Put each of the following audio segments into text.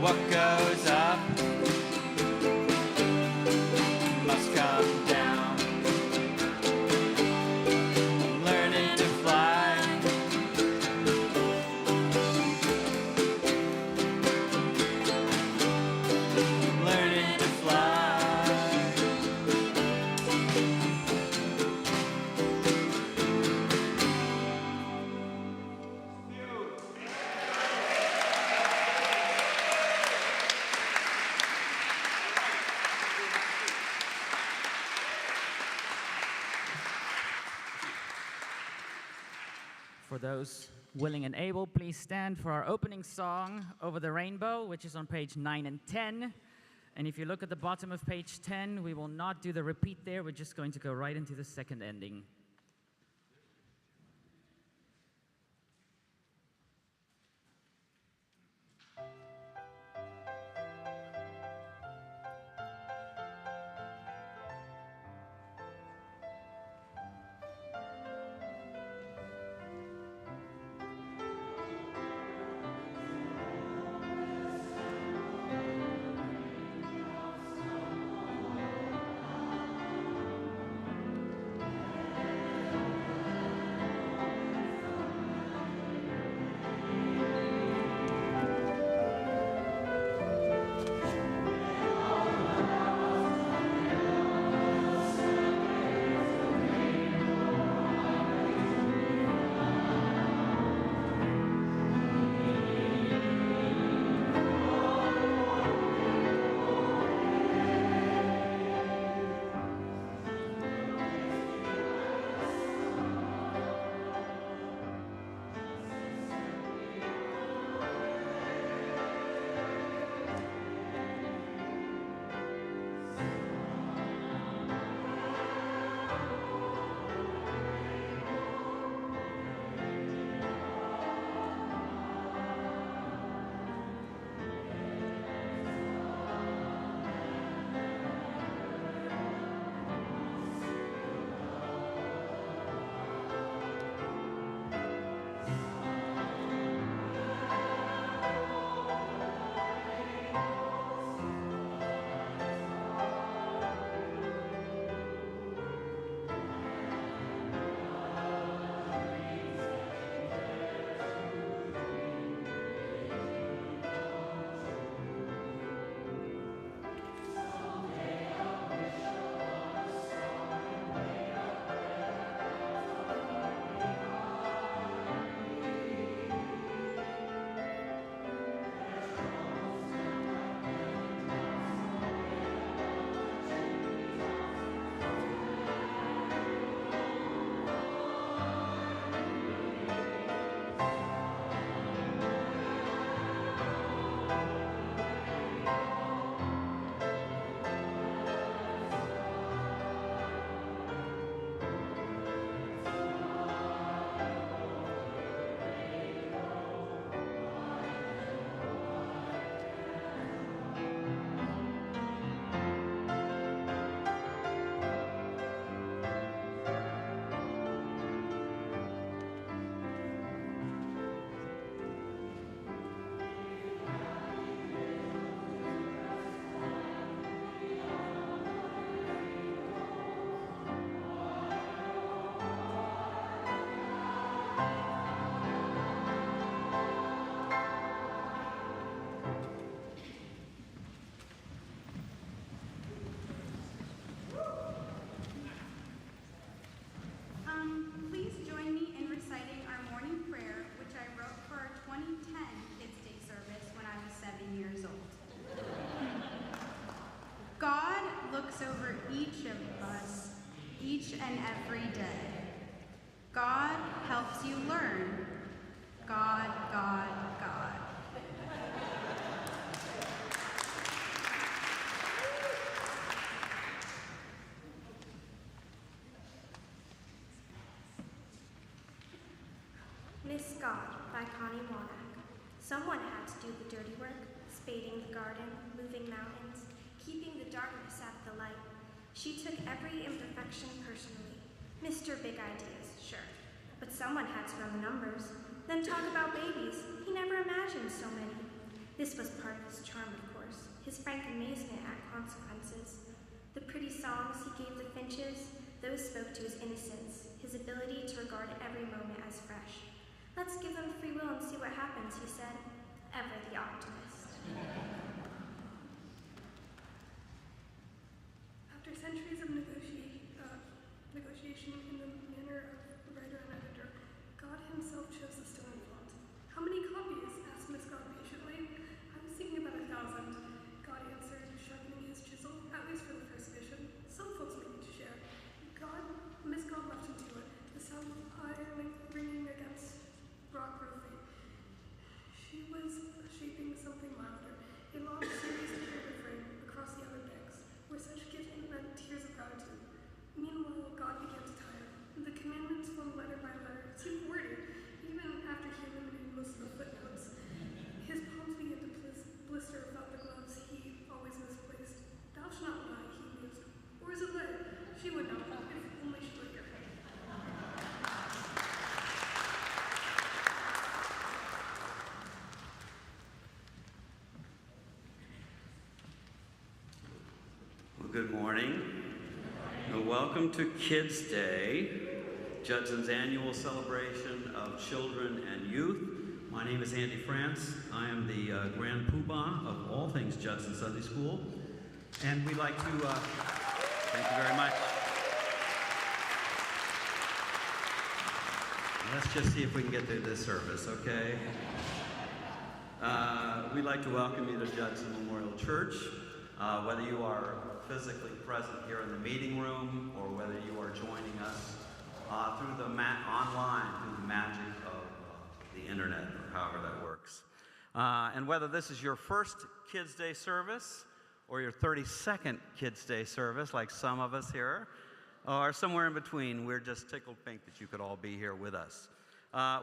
What goes up must come down. I'm learning to fly. I'm learning to fly. For those willing and able, please stand for our opening song, Over the Rainbow, which is on page 9 and 10. And if you look at the bottom of page 10, we will not do the repeat there. We're just going to go right into the second ending. and every day. God helps you learn. God, God, God. Miss God by Connie Womack. Someone had to do the dirty work, spading the garden, moving mountains, keeping the darkness out of the light. She took every imperfection personally. Mr. Big Ideas, sure. But someone had to run the numbers. Then talk about babies. He never imagined so many. This was part of his charm, of course, his frank amazement at consequences. The pretty songs he gave the finches, those spoke to his innocence, his ability to regard every moment as fresh. Let's give them free will and see what happens, he said, ever the optimist. After centuries of negotiation in the manner of writer and editor, God himself chose the stone font. How many copies? Asked Miss God patiently. I was thinking about 1,000. God answered, sharpening his chisel, at least for the first edition. Some folks may need to share. Miss God left him to it, the sound of iron ringing against rock roofing. She was shaping something milder, a long series of paper frame across the other banks, where such gifting meant tears of gratitude. Meanwhile, God began to tire. The commandments from letter by letter seemed worded, even after he eliminated most of the footnotes. His palms began to blister about the gloves he always misplaced. Thou shalt not lie, he mused. Or is it lead? She would know, if only she were here. Well, good morning. Welcome to Kids Day, Judson's annual celebration of children and youth. My name is Andy Frantz. I am the Grand Poobah of all things Judson Sunday School. And we'd like to, thank you very much. Let's just see if we can get through this service, okay? We'd like to welcome you to Judson Memorial Church, whether you are physically present here in the meeting room or whether you are joining us through the online, through the magic of the internet, or however that works. And whether this is your first Kids Day service or your 32nd Kids Day service, like some of us here, or somewhere in between, we're just tickled pink that you could all be here with us.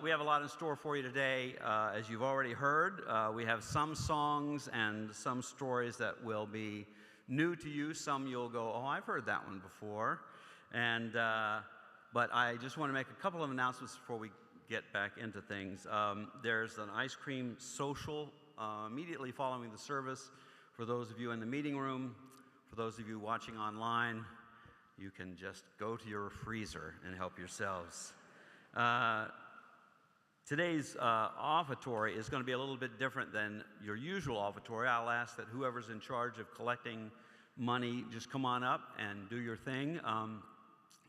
We have a lot in store for you today. As you've already heard, we have some songs and some stories that will be new to you. Some you'll go, oh, I've heard that one before. And but I just want to make a couple of announcements before we get back into things. There's an ice cream social immediately following the service for those of you in the meeting room. For those of you watching online, you can just go to your freezer and help yourselves. Today's offertory is going to be a little bit different than your usual offertory. I'll ask that whoever's in charge of collecting money just come on up and do your thing.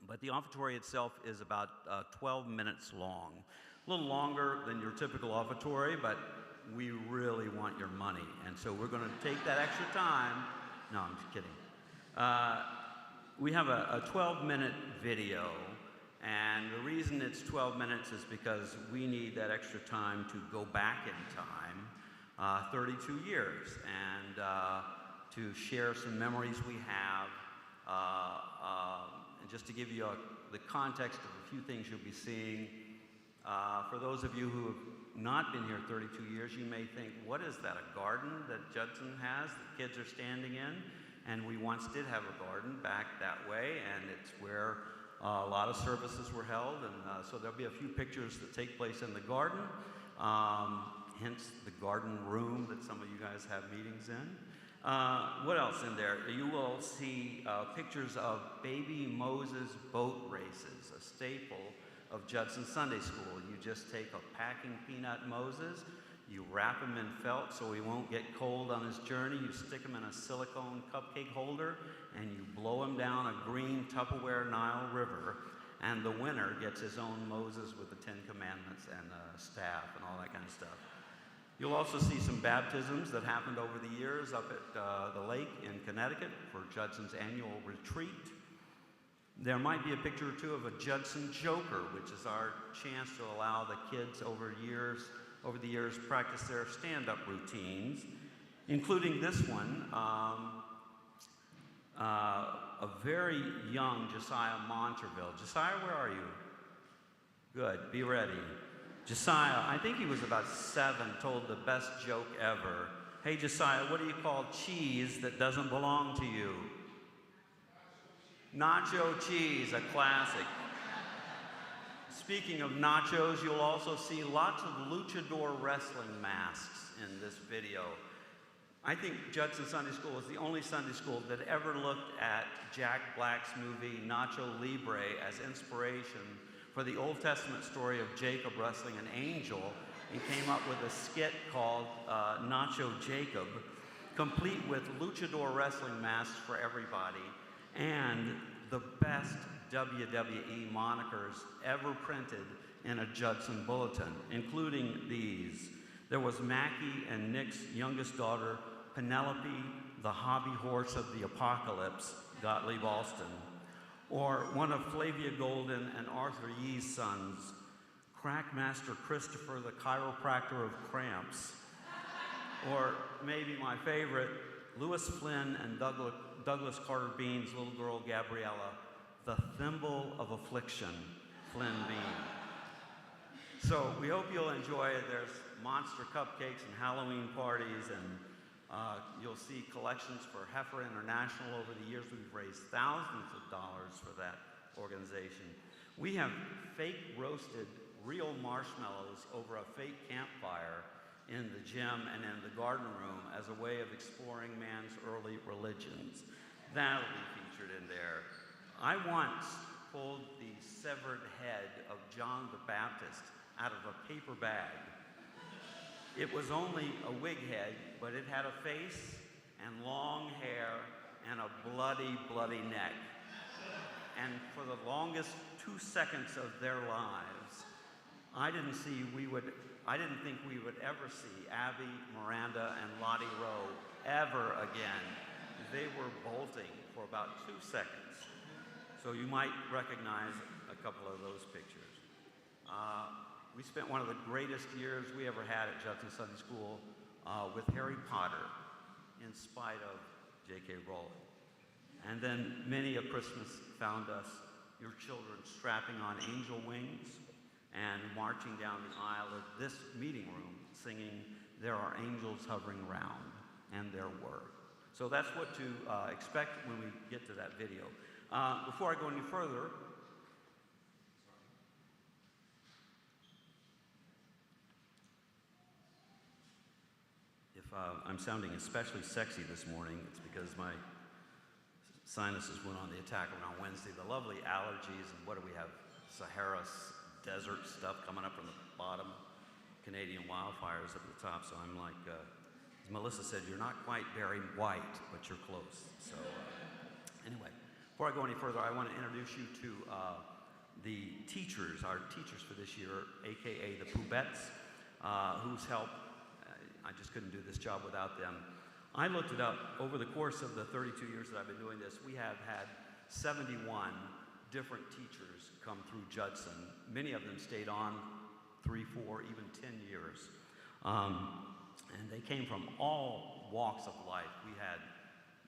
But the offertory itself is about 12 minutes long. A little longer than your typical offertory, but we really want your money. And so we're going to take that extra time. No, I'm just kidding. We have a 12-minute video. And the reason it's 12 minutes is because we need that extra time to go back in time, 32 years, and to share some memories we have, and just to give you the context of a few things you'll be seeing. For those of you who have not been here 32 years, you may think, what is that, a garden that Judson has that kids are standing in? And we once did have a garden back that way, and it's where a lot of services were held, and so there'll be a few pictures that take place in the garden, hence the garden room that some of you guys have meetings in. What else in there? You will see pictures of baby Moses boat races, a staple of Judson Sunday School. You just take a packing peanut Moses, you wrap him in felt so he won't get cold on his journey, you stick him in a silicone cupcake holder, and you blow him down a green Tupperware Nile River, and the winner gets his own Moses with the 10 Commandments and a staff and all that kind of stuff. You'll also see some baptisms that happened over the years up at the lake in Connecticut for Judson's annual retreat. There might be a picture or two of a Judson Joker, which is our chance to allow the kids over the years practice their stand-up routines, including this one. A very young Jahsiah Montrevil. Jahsiah, where are you? Good, be ready. Jahsiah, I think he was about 7, told the best joke ever. Hey Jahsiah, what do you call cheese that doesn't belong to you? Nacho cheese, a classic. Speaking of nachos, you'll also see lots of luchador wrestling masks in this video. I think Judson Sunday School is the only Sunday school that ever looked at Jack Black's movie Nacho Libre as inspiration for the Old Testament story of Jacob wrestling an angel and came up with a skit called Nacho Jacob, complete with luchador wrestling masks for everybody and the best WWE monikers ever printed in a Judson bulletin, including these. There was Mackie and Nick's youngest daughter, Penelope, the hobby horse of the apocalypse, Gottlieb Alston. Or one of Flavia Golden and Arthur Yee's sons, Crackmaster Christopher, the chiropractor of cramps. Or maybe my favorite, Lewis Flynn and Douglas Carter Bean's little girl, Gabriella, the thimble of affliction, Flynn Bean. So we hope you'll enjoy it. There's monster cupcakes and Halloween parties, and you'll see collections for Heifer International. Over the years, we've raised thousands of dollars for that organization. We have fake roasted real marshmallows over a fake campfire in the gym and in the garden room as a way of exploring man's early religions. That'll be featured in there. I once pulled the severed head of John the Baptist out of a paper bag. It was only a wig head, but it had a face and long hair and a bloody, bloody neck. And for the longest 2 seconds of their lives, I didn't think we would ever see Abby, Miranda, and Lottie Rowe ever again. They were bolting for about 2 seconds. So you might recognize a couple of those pictures. We spent one of the greatest years we ever had at Judson Sunday School with Harry Potter, in spite of J.K. Rowling. And then many a Christmas found us, your children, strapping on angel wings and marching down the aisle of this meeting room singing, "There are angels hovering around," and there were. So that's what to expect when we get to that video. Before I go any further, if I'm sounding especially sexy this morning, it's because my sinuses went on the attack around Wednesday. The lovely allergies, and what do we have? Sahara desert stuff coming up from the bottom, Canadian wildfires up at the top. So I'm like, as Melissa said, you're not quite Barry White, but you're close. So anyway, before I go any further, I want to introduce you to the teachers, our teachers for this year, AKA the Poohbettes, whose help, I just couldn't do this job without them. I looked it up. Over the course of the 32 years that I've been doing this, we have had 71 different teachers come through Judson. Many of them stayed on 3, 4, even 10 years. And they came from all walks of life. We had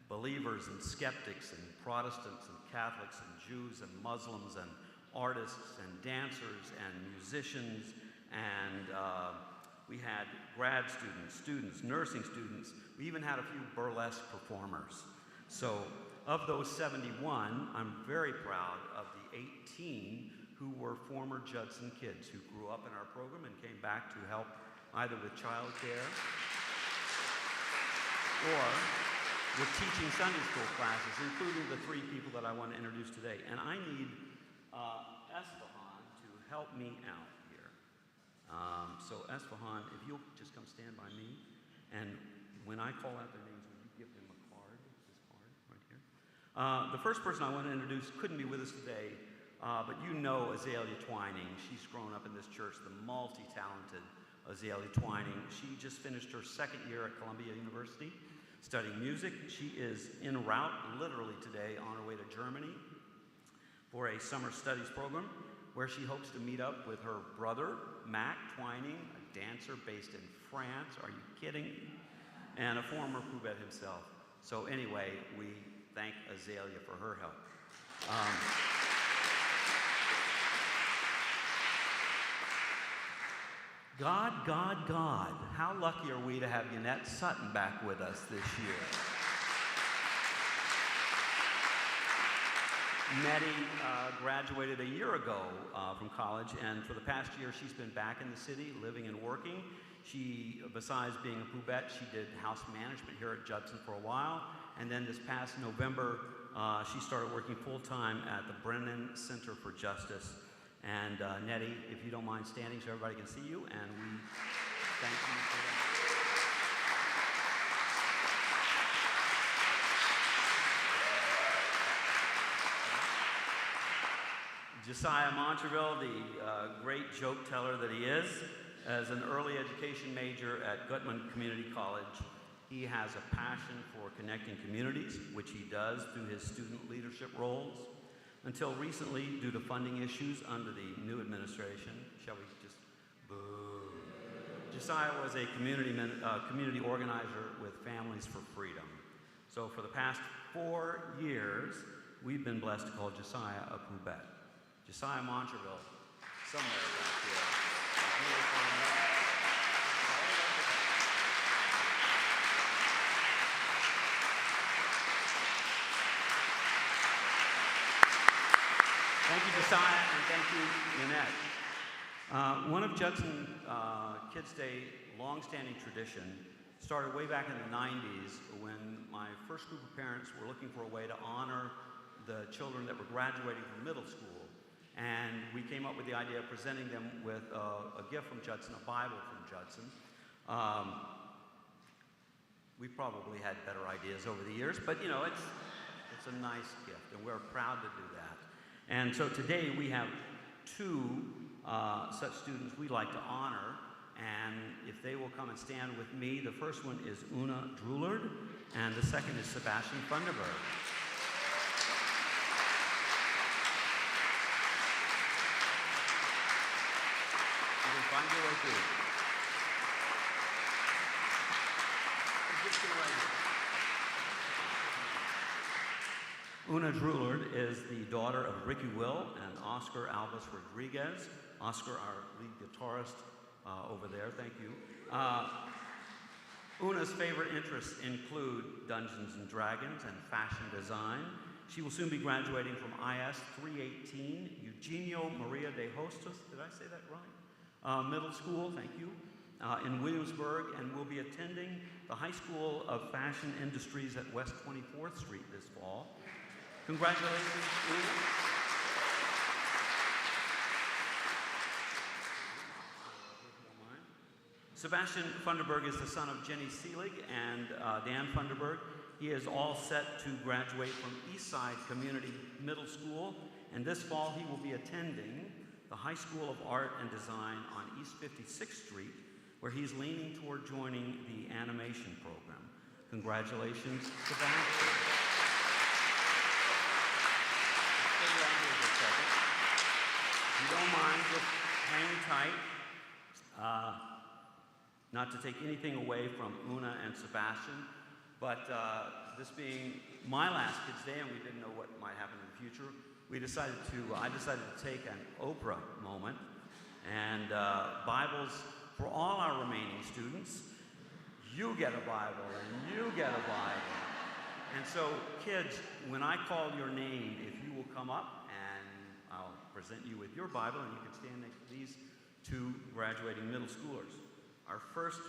believers and skeptics and Protestants and Catholics and Jews and Muslims and artists and dancers and musicians, and we had grad students, nursing students. We even had a few burlesque performers. So of those 71, I'm very proud of the 18 who were former Judson kids who grew up in our program and came back to help either with childcare or with teaching Sunday school classes, including the 3 people that I want to introduce today. And I need Esfahan to help me out here. So Esfahan, if you'll just come stand by me, and when I call out their names, will you give them a card, this card right here? The first person I want to introduce couldn't be with us today, but you know Azalea Twining. She's grown up in this church, the multi-talented Azalea Twining. She just finished her 2nd year at Columbia University studying music. She is en route, literally today, on her way to Germany for a summer studies program where she hopes to meet up with her brother, Mac Twining, a dancer based in France. Are you kidding? And a former Poohbette himself. So anyway, we thank Azalea for her help. God, God, God, how lucky are we to have Yineth Sutton back with us this year. Nettie graduated a year ago from college, and for the past year she's been back in the city, living and working. She, besides being a Poohbette, she did house management here at Judson for a while, and then this past November she started working full-time at the Brennan Center for Justice. And Nettie, if you don't mind standing so everybody can see you, and we thank you for that. Jahsiah Montrevil, the great joke teller that he is, as an early education major at Gutman Community College, he has a passion for connecting communities, which he does through his student leadership roles. Until recently, due to funding issues under the new administration, shall we just boo? Jahsiah was a community organizer with Families for Freedom. So for the past 4 years, we've been blessed to call Jahsiah a Poohbette. Jahsiah Montrevil, somewhere back here. Thank you, Jahsiah, and thank you, Yineth. One of Judson Kids Day long-standing tradition started way back in the 90s when my first group of parents were looking for a way to honor the children that were graduating from middle school. And we came up with the idea of presenting them with a gift from Judson, a Bible from Judson. We probably had better ideas over the years, but you know, it's a nice gift, and we're proud to do that. And so today we have 2 such students we'd like to honor, and if they will come and stand with me, the first one is Oona Droullard, and the second is Sebastian Funderburgh. Find your way through. Oona Droullard is the daughter of Ricky Will and Oscar Albis Rodriguez. Oscar, our lead guitarist over there, thank you. Oona's favorite interests include Dungeons and Dragons and fashion design. She will soon be graduating from IS 318, Eugenio Maria de Hostos, did I say that right? Middle School, thank you, in Williamsburg, and will be attending the High School of Fashion Industries at West 24th Street this fall. Congratulations, Oona. Sebastian Funderburgh is the son of Jenny Seelig and Dan Funderburgh. He is all set to graduate from Eastside Community Middle School, and this fall he will be attending the High School of Art and Design on East 56th Street, where he's leaning toward joining the animation program. Congratulations, Sebastian. Stay around here for a second. If you don't mind, just hang tight. Not to take anything away from Oona and Sebastian, but this being my last Kids Day and we didn't know what might happen in the future, I decided to take an Oprah moment, and Bibles for all our remaining students. You get a Bible, and you get a Bible. And so, kids, when I call your name, if you will come up, and I'll present you with your Bible, and you can stand next to these 2 graduating middle schoolers. Our first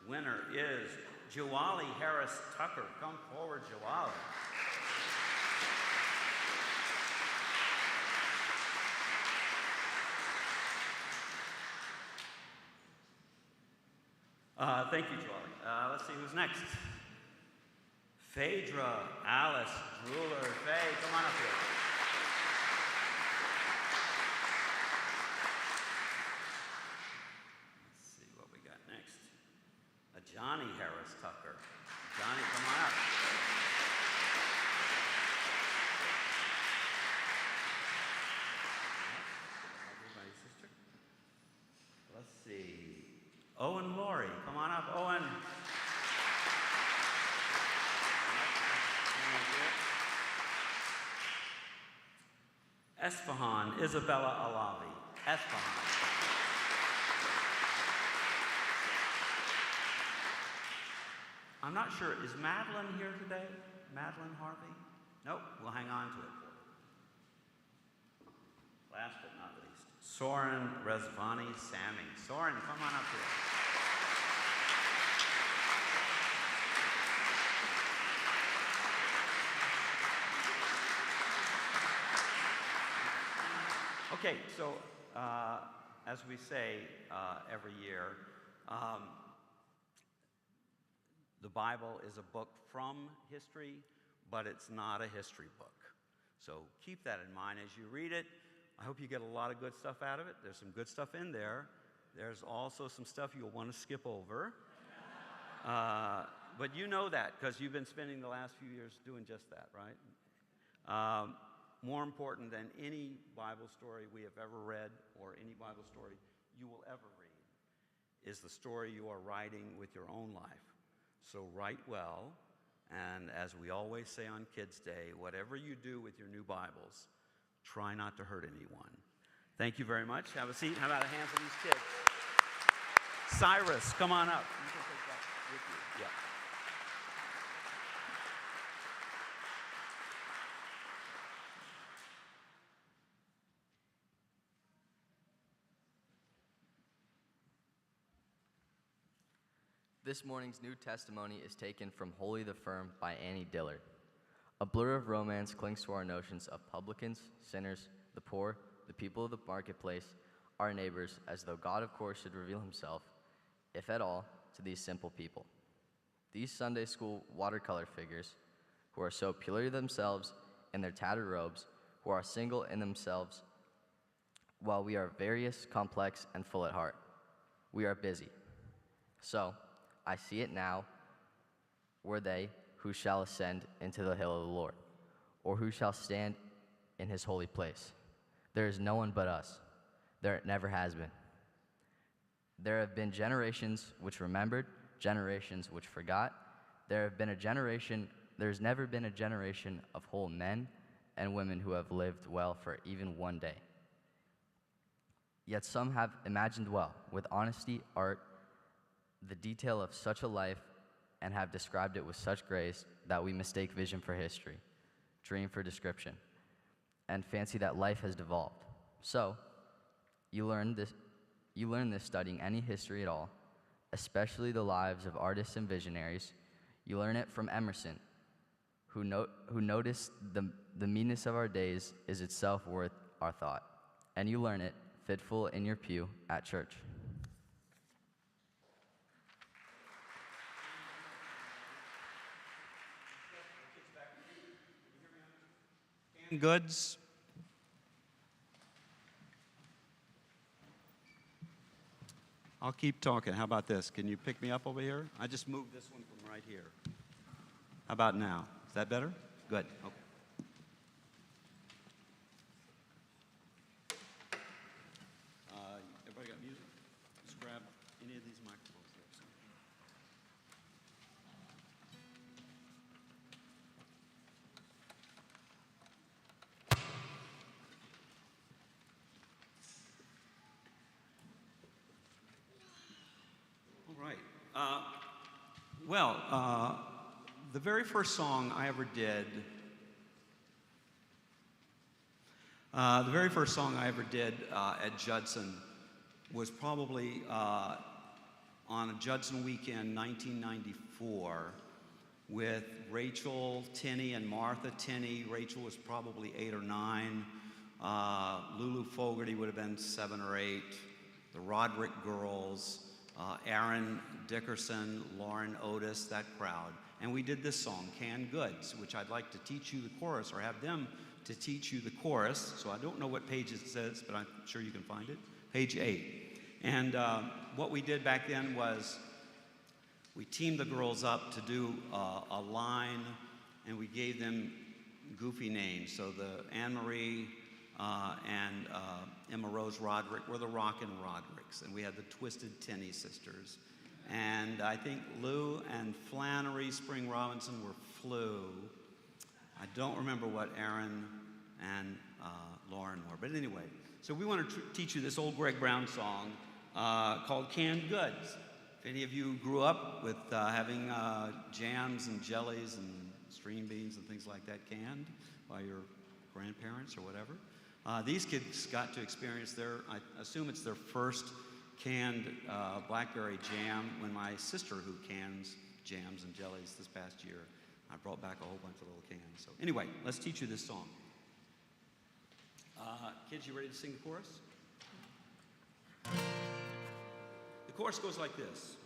winner is Llewelyn Harris Tucker. Come forward, Llewelyn. Thank you, Charlie. Let's see who's next. Phaedra, Alice, Droullard. Faye, come on up here. Let's see what we got next. Johnny Harris Tucker. Johnny, come on up. Everybody's sister. Let's see. Owen Lawrie, come on up, Owen. Esfahan, Isabella Alaví. Esfahan. I'm not sure, is Madeleine here today? Madeleine Harvey? Nope, we'll hang on to it for you. last but not least, Soren Samii. Soren, come on up here. Okay, so as we say every year, the Bible is a book from history, but it's not a history book. So keep that in mind as you read it. I hope you get a lot of good stuff out of it. There's some good stuff in there. There's also some stuff you'll want to skip over. But you know that because you've been spending the last few years doing just that, right? More important than any Bible story we have ever read or any Bible story you will ever read is the story you are writing with your own life. So write well, and as we always say on Kids Day, whatever you do with your new Bibles, try not to hurt anyone. Thank you very much. Have a seat. How about a hand for these kids? Cyrus, come on up. You can take that with you. Yeah. This morning's new testimony is taken from Holy the Firm by Annie Dillard. A blur of romance clings to our notions of publicans, sinners, the poor, the people of the marketplace, our neighbors, as though God, of course, should reveal himself, if at all, to these simple people. These Sunday school watercolor figures, who are so purely themselves in their tattered robes, who are single in themselves, while we are various, complex, and full at heart. We are busy. So, I see it now, were they who shall ascend into the hill of the Lord, or who shall stand in his holy place. There is no one but us. There never has been. There have been generations which remembered, generations which forgot. There's never been a generation of whole men and women who have lived well for even one day. Yet some have imagined well, with honesty, art, the detail of such a life, and have described it with such grace that we mistake vision for history, dream for description, and fancy that life has devolved. So, you learn this studying any history at all, especially the lives of artists and visionaries. You learn it from Emerson, who noticed the meanness of our days is itself worth our thought, and you learn it fitful in your pew at church. Goods. I'll keep talking. How about this? Can you pick me up over here? I just moved this one from right here. How about now? Is that better? Good. Okay. Everybody got music? Just grab any of these microphones there. The very first song I ever did, at Judson was probably on a Judson weekend, 1994, with Rachel Tinney and Martha Tinney. Rachel was probably 8 or 9. Lulu Fogarty would have been 7 or 8. The Roderick Girls. Aaron Dickerson, Lauren Otis, that crowd. And we did this song, Canned Goods, which I'd like to teach you the chorus, or have them to teach you the chorus. So I don't know what page it says, but I'm sure you can find it. Page 8. And what we did back then was we teamed the girls up to do a line, and we gave them goofy names. So the Anne-Marie and Emma Rose Roderick were the Rockin' Rodericks, and we had the Twisted Tinney sisters. And I think Lou and Flannery Spring Robinson were Flu. I don't remember what Aaron and Lauren were, but anyway. So we want to teach you this old Greg Brown song called Canned Goods. If any of you grew up with having jams and jellies and string beans and things like that canned by your grandparents or whatever, These kids got to experience I assume it's their first canned blackberry jam when my sister, who cans jams and jellies this past year, I brought back a whole bunch of little cans. So anyway, let's teach you this song. Kids, you ready to sing the chorus? The chorus goes like this.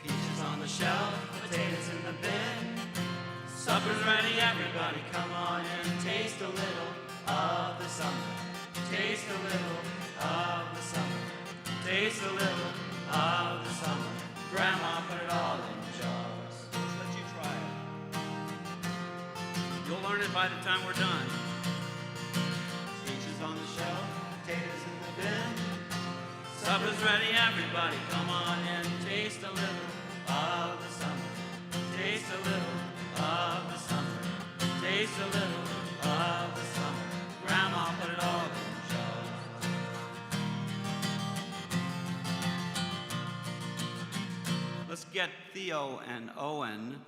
Peaches on the shelf, potatoes in the bin. Supper's ready, everybody come on in. Taste a little of the summer. Taste a little of the summer. Taste a little of the summer. Grandma put it all in jars. Let's let you try it. You'll learn it by the time we're done. Peaches on the shelf, potatoes in the bin. Supper's ready, everybody come on in. Taste a little of the summer. Taste a little of the summer. Taste a little of the summer. Grandma put it all in jars. Let's get Theo and Owen.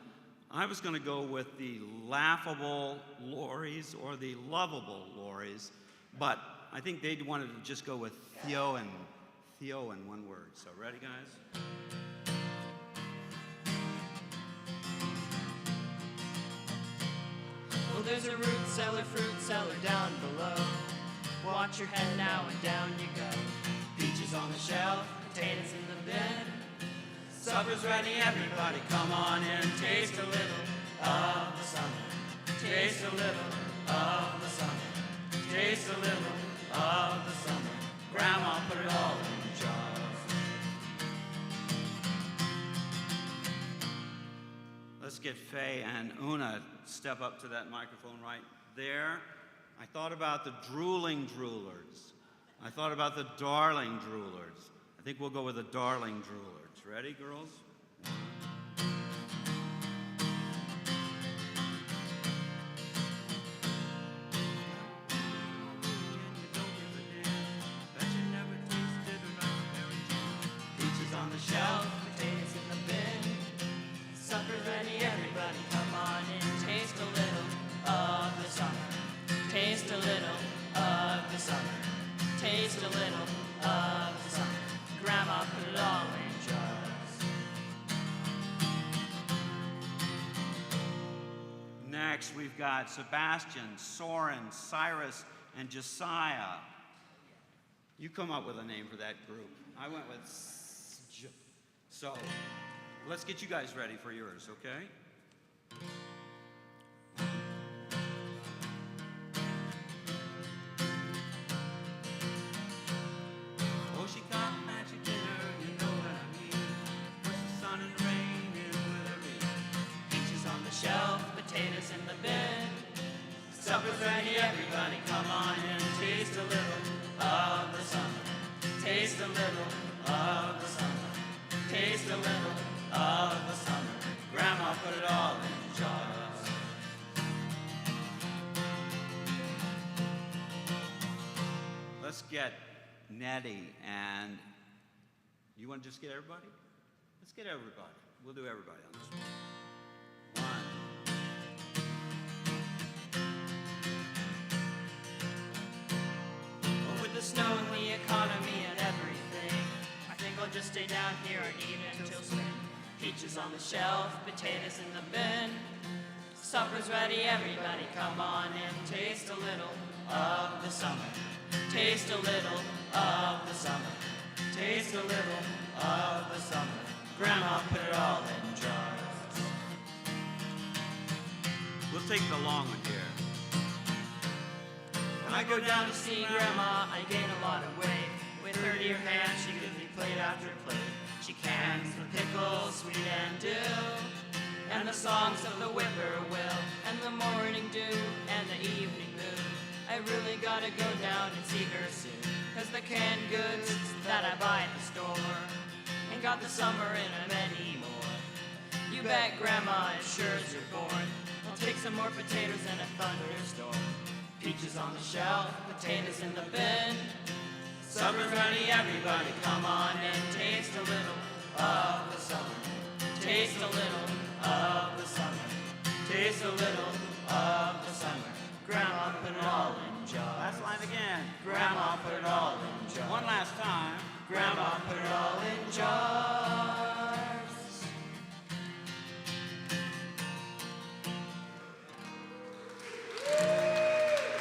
I was going to go with the laughable Lawries or the lovable Lawries, but I think they wanted to just go with Theo in one word. So ready, guys? Well, there's a fruit cellar down below. Watch your head now and down you go. Peaches on the shelf, potatoes in the bin. Supper's ready, everybody come on in. Taste a little of the summer. Taste a little of the summer. Taste a little of the summer. Grandma put it all in jars. Let's get Faye and Oona step up to that microphone right there. I thought about the drooling droolers. I thought about the darling droolers. I think we'll go with the darling droolers. Ready, girls? Peaches on the shelf, potatoes in the bin. Supper's ready, everybody come on in. Taste a little of the summer. Taste a little of the summer. Taste a little of the summer. Grandma put it all in jars. Next, we've got Sebastian, Soren, Cyrus, and Jahsiah. You come up with a name for that group. I went with So, let's get you guys ready for yours, okay? Oh, she got magic dinner, you know what I mean. Puts the sun and rain in with her meat. Peaches on the shelf, potatoes in the bin. Supper's ready, everybody come on in. Taste a little of the summer. Taste a little of the summer. Taste a little of the summer. Grandma put it all in jars. Let's get Nettie, and you want to just get everybody? Let's get everybody. We'll do everybody on this one. One. Well, with the snow and the economy and everything, I think I'll just stay down here and eat until spring. Peaches on the shelf, potatoes in the bin. Supper's ready, everybody come on in. Taste a little of the summer. Taste a little of the summer. Taste a little of the summer. Grandma put it all in jars. We'll take the long one here. When I go down to see Grandma, I gain a lot of weight. With her dear hand, she gives me plate after plate. She cans the pickles, sweet and dill, and the songs of the whippoorwill, and the morning dew, and the evening moon. I really gotta go down and see her soon, 'cause the canned goods that I buy at the store ain't got the summer in them anymore. You bet Grandma, as sure as you're born, I'll take some more potatoes in a thunderstorm. Peaches on the shelf, potatoes in the bin. Supper's ready, everybody come on in. Taste a little of the summer. Taste a little of Taste a little of the summer. Grandma put it all in jars. Last line again. Grandma put it all in jars. One last time. Grandma put it all in jars.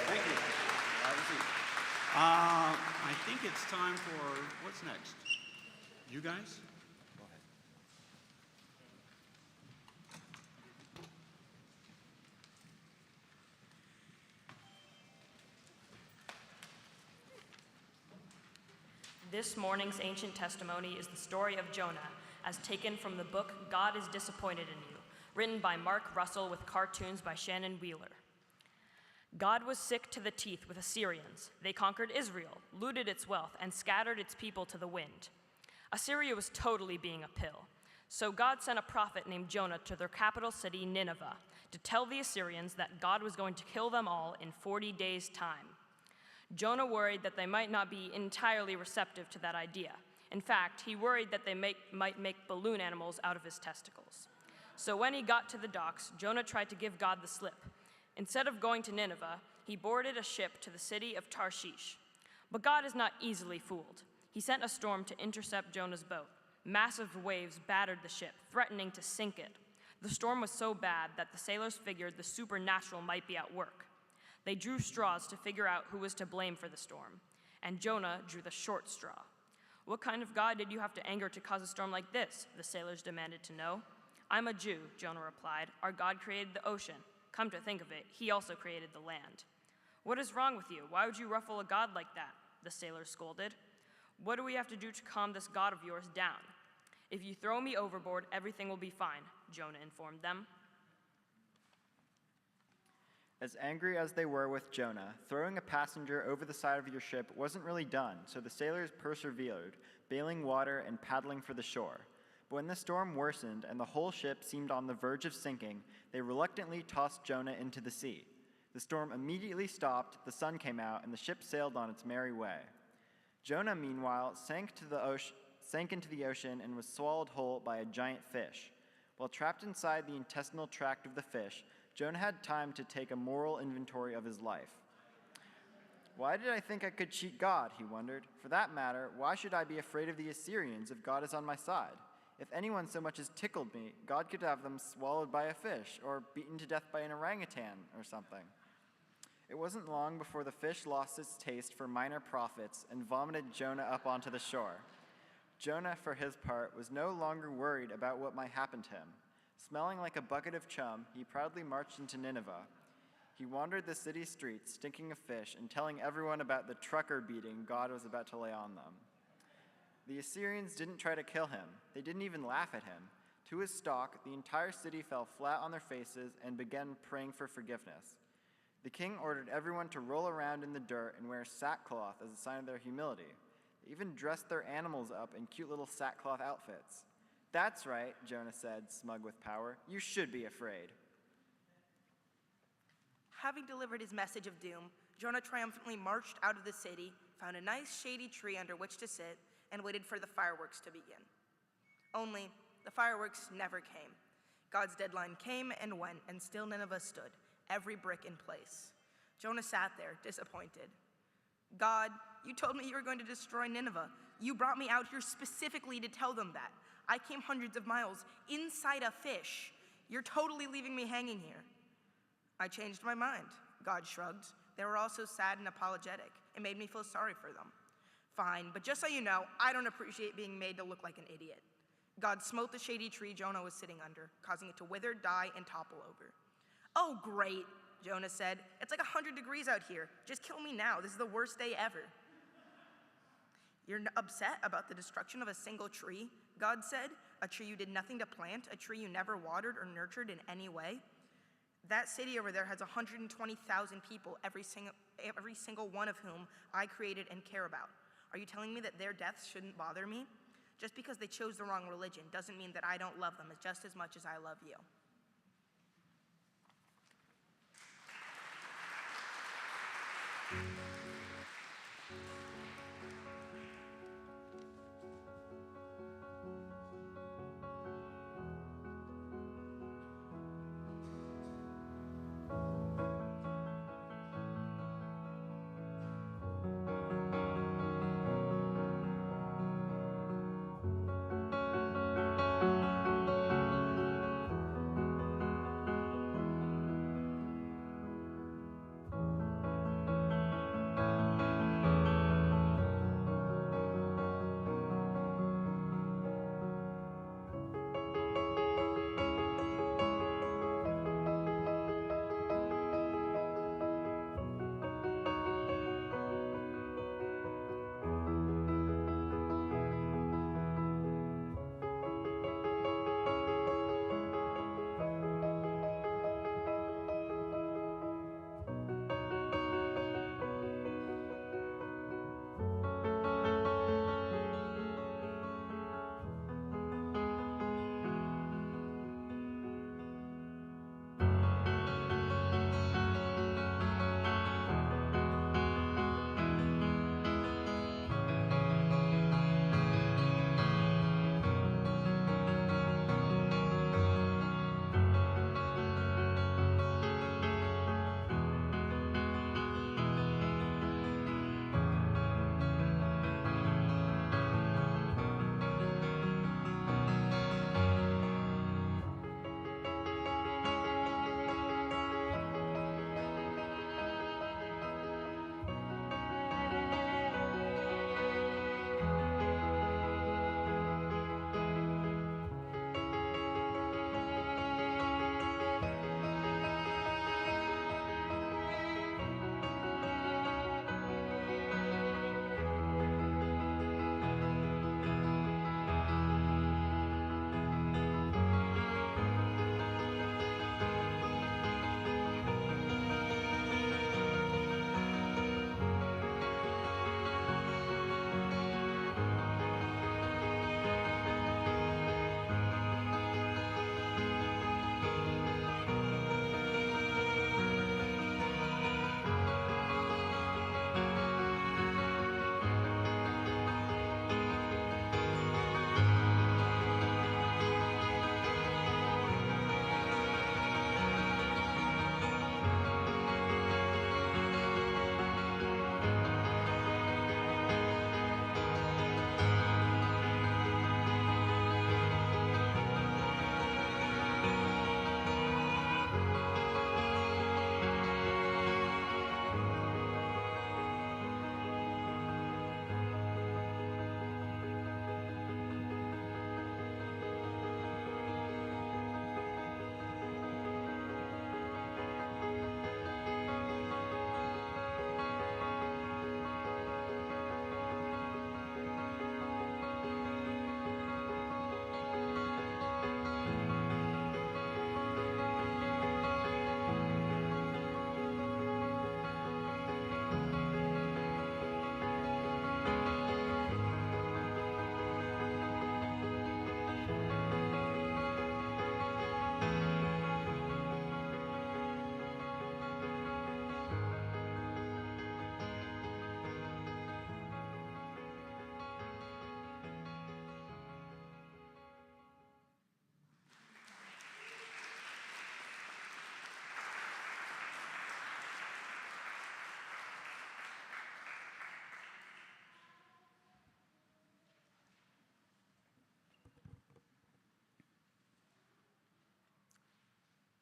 Thank you. Have a seat. I think it's time for, what's next? You guys? Go ahead. This morning's ancient testimony is the story of Jonah, as taken from the book God is Disappointed in You, written by Mark Russell with cartoons by Shannon Wheeler. God was sick to the teeth with Assyrians. They conquered Israel, looted its wealth, and scattered its people to the wind. Assyria was totally being a pill. So God sent a prophet named Jonah to their capital city, Nineveh, to tell the Assyrians that God was going to kill them all in 40 days' time. Jonah worried that they might not be entirely receptive to that idea. In fact, he worried that they might make balloon animals out of his testicles. So when he got to the docks, Jonah tried to give God the slip. Instead of going to Nineveh, he boarded a ship to the city of Tarshish. But God is not easily fooled. He sent a storm to intercept Jonah's boat. Massive waves battered the ship, threatening to sink it. The storm was so bad that the sailors figured the supernatural might be at work. They drew straws to figure out who was to blame for the storm, and Jonah drew the short straw. "What kind of God did you have to anger to cause a storm like this?" the sailors demanded to know. "I'm a Jew," Jonah replied. "Our God created the ocean. Come to think of it, he also created the land." "What is wrong with you? Why would you ruffle a God like that?" the sailors scolded. "What do we have to do to calm this God of yours down?" "If you throw me overboard, everything will be fine," Jonah informed them. As angry as they were with Jonah, throwing a passenger over the side of your ship wasn't really done, so the sailors persevered, bailing water and paddling for the shore. But when the storm worsened and the whole ship seemed on the verge of sinking, they reluctantly tossed Jonah into the sea. The storm immediately stopped, the sun came out, and the ship sailed on its merry way. Jonah, meanwhile, sank into the ocean and was swallowed whole by a giant fish. While trapped inside the intestinal tract of the fish, Jonah had time to take a moral inventory of his life. Why did I think I could cheat God, he wondered. For that matter, why should I be afraid of the Assyrians if God is on my side? If anyone so much as tickled me, God could have them swallowed by a fish or beaten to death by an orangutan or something. It wasn't long before the fish lost its taste for minor profits and vomited Jonah up onto the shore. Jonah, for his part, was no longer worried about what might happen to him. Smelling like a bucket of chum, he proudly marched into Nineveh. He wandered the city streets, stinking of fish, and telling everyone about the trucker beating God was about to lay on them. The Assyrians didn't try to kill him. They didn't even laugh at him. To his stock, the entire city fell flat on their faces and began praying for forgiveness. The king ordered everyone to roll around in the dirt and wear sackcloth as a sign of their humility. They even dressed their animals up in cute little sackcloth outfits. "That's right," Jonah said, smug with power. "You should be afraid." Having delivered his message of doom, Jonah triumphantly marched out of the city, found a nice shady tree under which to sit, and waited for the fireworks to begin. Only, the fireworks never came. God's deadline came and went, and still Nineveh stood, every brick in place. Jonah sat there, disappointed. "God, you told me you were going to destroy Nineveh. You brought me out here specifically to tell them that. I came hundreds of miles inside a fish. You're totally leaving me hanging here." "I changed my mind," God shrugged. They were also sad and apologetic. It made me feel sorry for them. "Fine, but just so you know, I don't appreciate being made to look like an idiot." God smote the shady tree Jonah was sitting under, causing it to wither, die, and topple over. "Oh, great," Jonah said. "It's like 100 degrees out here. Just kill me now. This is the worst day ever." "You're upset about the destruction of a single tree?" God said. "A tree you did nothing to plant, a tree you never watered or nurtured in any way? That city over there has 120,000 people, every single one of whom I created and care about. Are you telling me that their deaths shouldn't bother me? Just because they chose the wrong religion doesn't mean that I don't love them just as much as I love you."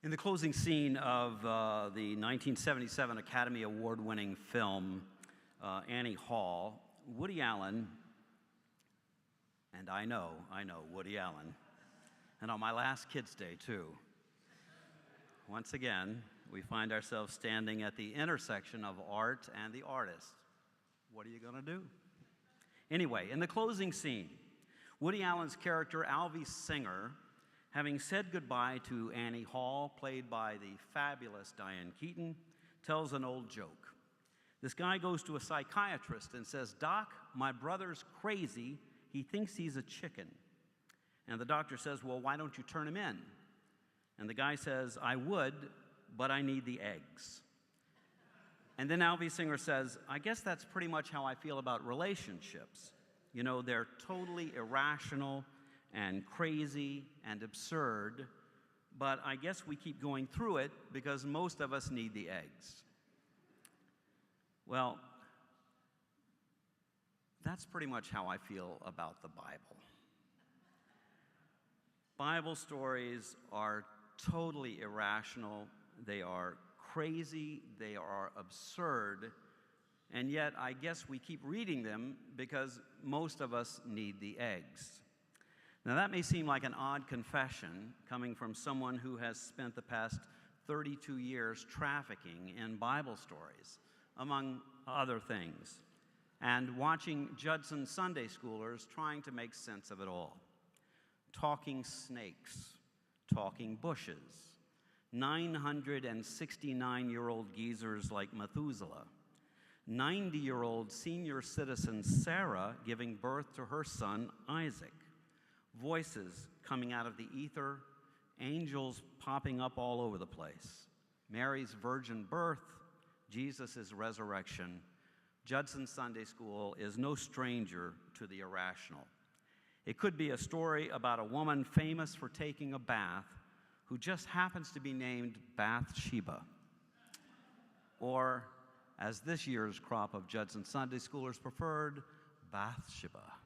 In the closing scene of the 1977 Academy Award-winning film Annie Hall, Woody Allen, and I know Woody Allen, and on my last Kids' Day too, once again, we find ourselves standing at the intersection of art and the artist. What are you going to do? Anyway, in the closing scene, Woody Allen's character, Albis Singer, having said goodbye to Annie Hall, played by the fabulous Diane Keaton, tells an old joke. This guy goes to a psychiatrist and says, "Doc, my brother's crazy. He thinks he's a chicken." And the doctor says, "Well, why don't you turn him in?" And the guy says, "I would, but I need the eggs." And then Albis Singer says, "I guess that's pretty much how I feel about relationships. You know, they're totally irrational and crazy and absurd, but I guess we keep going through it because most of us need the eggs." Well, that's pretty much how I feel about the Bible. Bible stories are totally irrational, they are crazy, they are absurd, and yet I guess we keep reading them because most of us need the eggs. Now that may seem like an odd confession coming from someone who has spent the past 32 years trafficking in Bible stories, among other things, and watching Judson Sunday schoolers trying to make sense of it all. Talking snakes, talking bushes, 969-year-old geezers like Methuselah, 90-year-old senior citizen Sarah giving birth to her son Isaac, voices coming out of the ether, angels popping up all over the place, Mary's virgin birth, Jesus' resurrection. Judson Sunday School is no stranger to the irrational. It could be a story about a woman famous for taking a bath who just happens to be named Bathsheba. Or, as this year's crop of Judson Sunday Schoolers preferred, Bathsheba.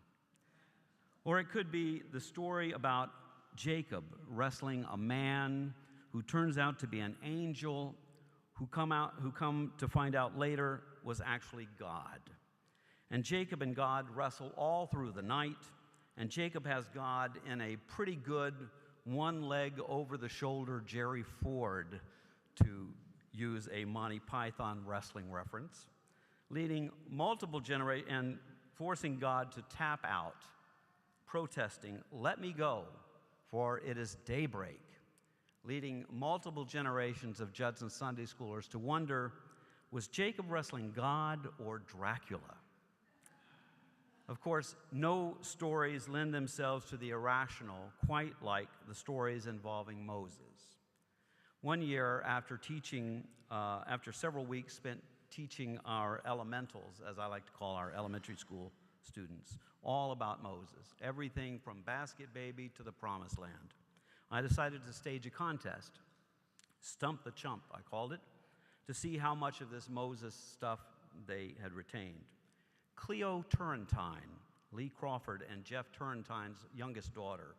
Or it could be the story about Jacob wrestling a man who turns out to be an angel who come to find out later was actually God. And Jacob and God wrestle all through the night, and Jacob has God in a pretty good one-leg over-the-shoulder Jerry Ford, to use a Monty Python wrestling reference, leading multiple generations and forcing God to tap out, protesting, "Let me go, for it is daybreak," leading multiple generations of Judson Sunday Schoolers to wonder, was Jacob wrestling God or Dracula? Of course, no stories lend themselves to the irrational quite like the stories involving Moses. One year after several weeks spent teaching our elementals, as I like to call our elementary school students, all about Moses, everything from basket baby to the promised land, I decided to stage a contest, Stump the Chump, I called it, to see how much of this Moses stuff they had retained. Cleo Turrentine, Lee Crawford and Jeff Turrentine's youngest daughter,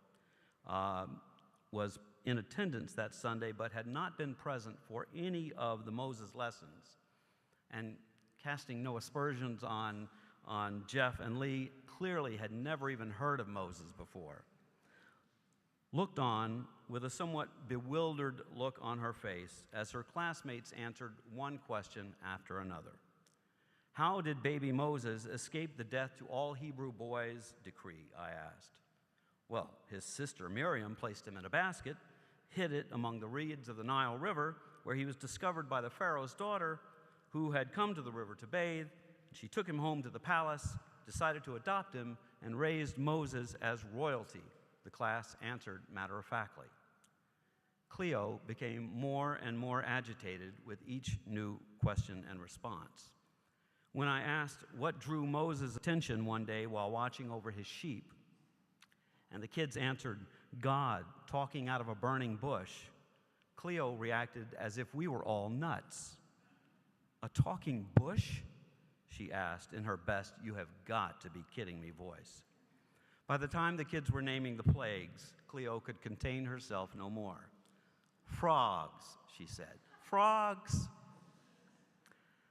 was in attendance that Sunday but had not been present for any of the Moses lessons. And casting no aspersions on Jeff and Lee, clearly had never even heard of Moses before. Looked on with a somewhat bewildered look on her face as her classmates answered one question after another. How did baby Moses escape the death to all Hebrew boys decree, I asked. Well, his sister Miriam placed him in a basket, hid it among the reeds of the Nile River, where he was discovered by the Pharaoh's daughter, who had come to the river to bathe. She took him home to the palace, decided to adopt him, and raised Moses as royalty, the class answered matter-of-factly. Cleo became more and more agitated with each new question and response. When I asked what drew Moses' attention one day while watching over his sheep, and the kids answered, God talking out of a burning bush, Cleo reacted as if we were all nuts. A talking bush? She asked in her best, "You have got to be kidding me" voice. By the time the kids were naming the plagues, Cleo could contain herself no more. Frogs, she said. Frogs.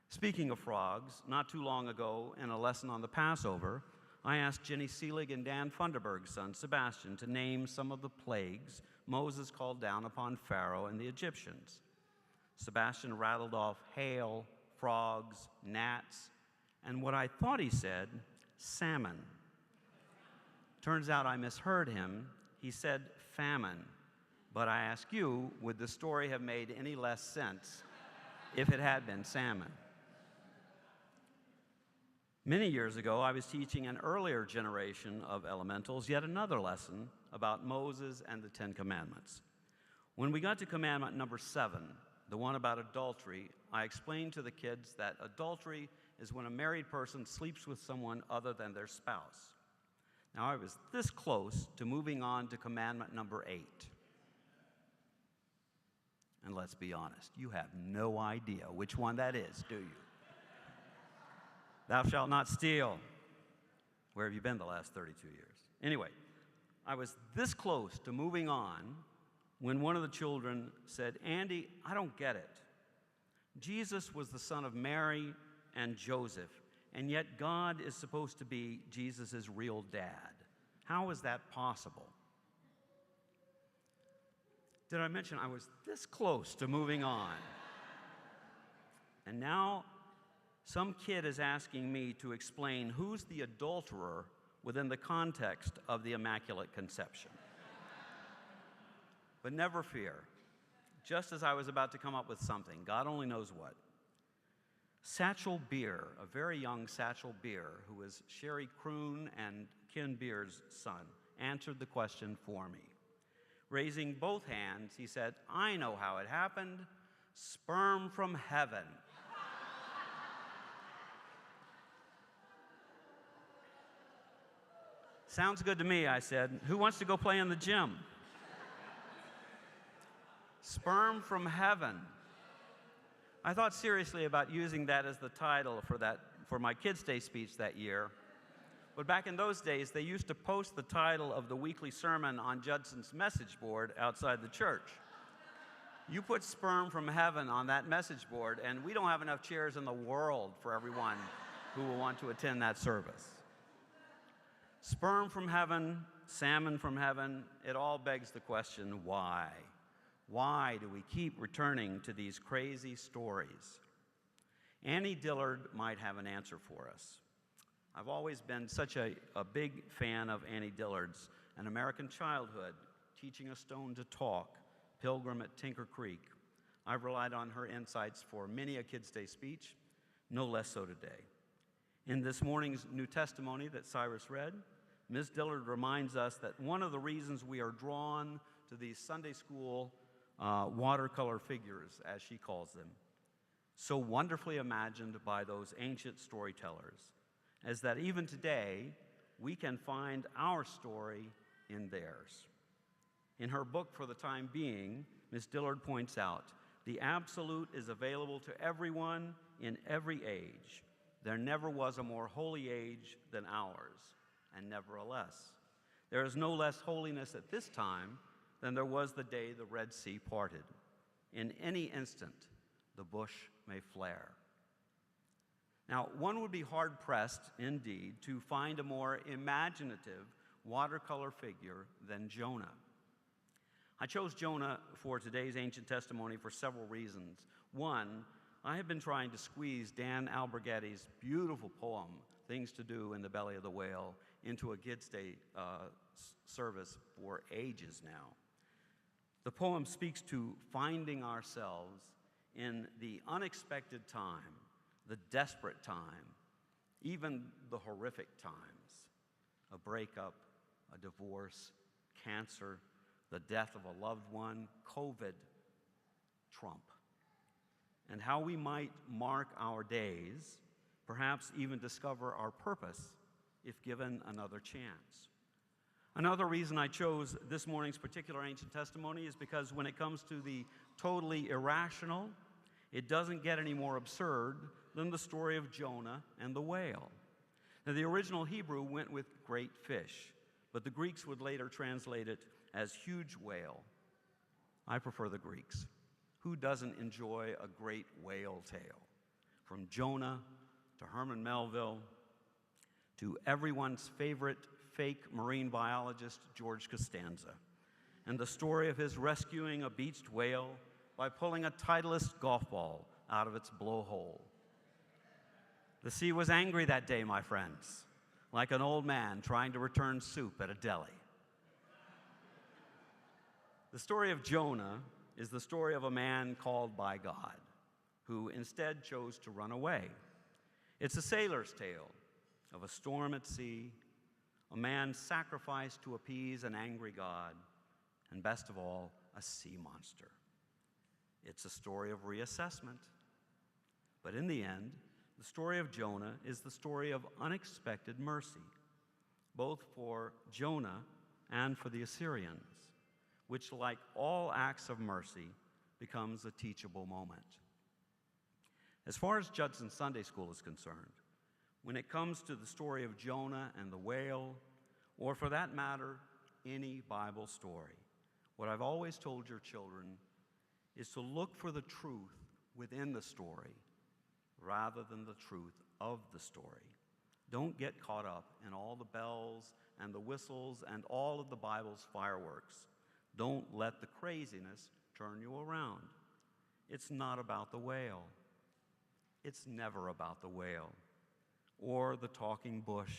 Speaking of frogs, not too long ago in a lesson on the Passover, I asked Jenny Seelig and Dan Funderburgh's son, Sebastian, to name some of the plagues Moses called down upon Pharaoh and the Egyptians. Sebastian rattled off hail, frogs, gnats, and what I thought he said, salmon. Turns out I misheard him. He said famine. But I ask you, would the story have made any less sense if it had been salmon? Many years ago, I was teaching an earlier generation of elementals yet another lesson about Moses and the Ten Commandments. When we got to commandment number 7, the one about adultery, I explained to the kids that adultery is when a married person sleeps with someone other than their spouse. Now, I was this close to moving on to commandment number 8. And let's be honest, you have no idea which one that is, do you? Thou shalt not steal. Where have you been the last 32 years? Anyway, I was this close to moving on when one of the children said, Andy, I don't get it. Jesus was the son of Mary and Joseph, and yet God is supposed to be Jesus' real dad. How is that possible? Did I mention I was this close to moving on? And now some kid is asking me to explain who's the adulterer within the context of the Immaculate Conception. But never fear. Just as I was about to come up with something, God only knows what. Satchel Beer, a very young Satchel Beer, who was Sherry Kroon and Ken Beer's son, answered the question for me. Raising both hands, he said, I know how it happened. Sperm from heaven. Sounds good to me, I said. Who wants to go play in the gym? Sperm from heaven. I thought seriously about using that as the title for my Kids' Day speech that year. But back in those days, they used to post the title of the weekly sermon on Judson's message board outside the church. You put sperm from heaven on that message board, and we don't have enough chairs in the world for everyone who will want to attend that service. Sperm from heaven, salmon from heaven, it all begs the question, why? Why do we keep returning to these crazy stories? Annie Dillard might have an answer for us. I've always been such a big fan of Annie Dillard's An American Childhood, Teaching a Stone to Talk, Pilgrim at Tinker Creek. I've relied on her insights for many a Kids' Day speech, no less so today. In this morning's New Testimony that Cyrus read, Ms. Dillard reminds us that one of the reasons we are drawn to these Sunday school watercolor figures, as she calls them, so wonderfully imagined by those ancient storytellers, is that even today, we can find our story in theirs. In her book, For the Time Being, Ms. Dillard points out, the absolute is available to everyone in every age. There never was a more holy age than ours, and nevertheless, there is no less holiness at this time than there was the day the Red Sea parted. In any instant, the bush may flare. Now, one would be hard-pressed, indeed, to find a more imaginative watercolor figure than Jonah. I chose Jonah for today's ancient testimony for several reasons. One, I have been trying to squeeze Dan Albergatti's beautiful poem, Things to Do in the Belly of the Whale, into a Kids' Day service for ages now. The poem speaks to finding ourselves in the unexpected time, the desperate time, even the horrific times, a breakup, a divorce, cancer, the death of a loved one, COVID, Trump, and how we might mark our days, perhaps even discover our purpose if given another chance. Another reason I chose this morning's particular ancient testimony is because when it comes to the totally irrational, it doesn't get any more absurd than the story of Jonah and the whale. Now, the original Hebrew went with great fish, but the Greeks would later translate it as huge whale. I prefer the Greeks. Who doesn't enjoy a great whale tale? From Jonah to Herman Melville to everyone's favorite fake marine biologist, George Costanza, and the story of his rescuing a beached whale by pulling a Titleist golf ball out of its blowhole. The sea was angry that day, my friends, like an old man trying to return soup at a deli. The story of Jonah is the story of a man called by God, who instead chose to run away. It's a sailor's tale of a storm at sea, a man sacrificed to appease an angry God, and best of all, a sea monster. It's a story of reassessment. But in the end, the story of Jonah is the story of unexpected mercy, both for Jonah and for the Assyrians, which, like all acts of mercy, becomes a teachable moment. As far as Judson Sunday School is concerned, when it comes to the story of Jonah and the whale, or for that matter, any Bible story, what I've always told your children is to look for the truth within the story rather than the truth of the story. Don't get caught up in all the bells and the whistles and all of the Bible's fireworks. Don't let the craziness turn you around. It's not about the whale. It's never about the whale, or the talking bush,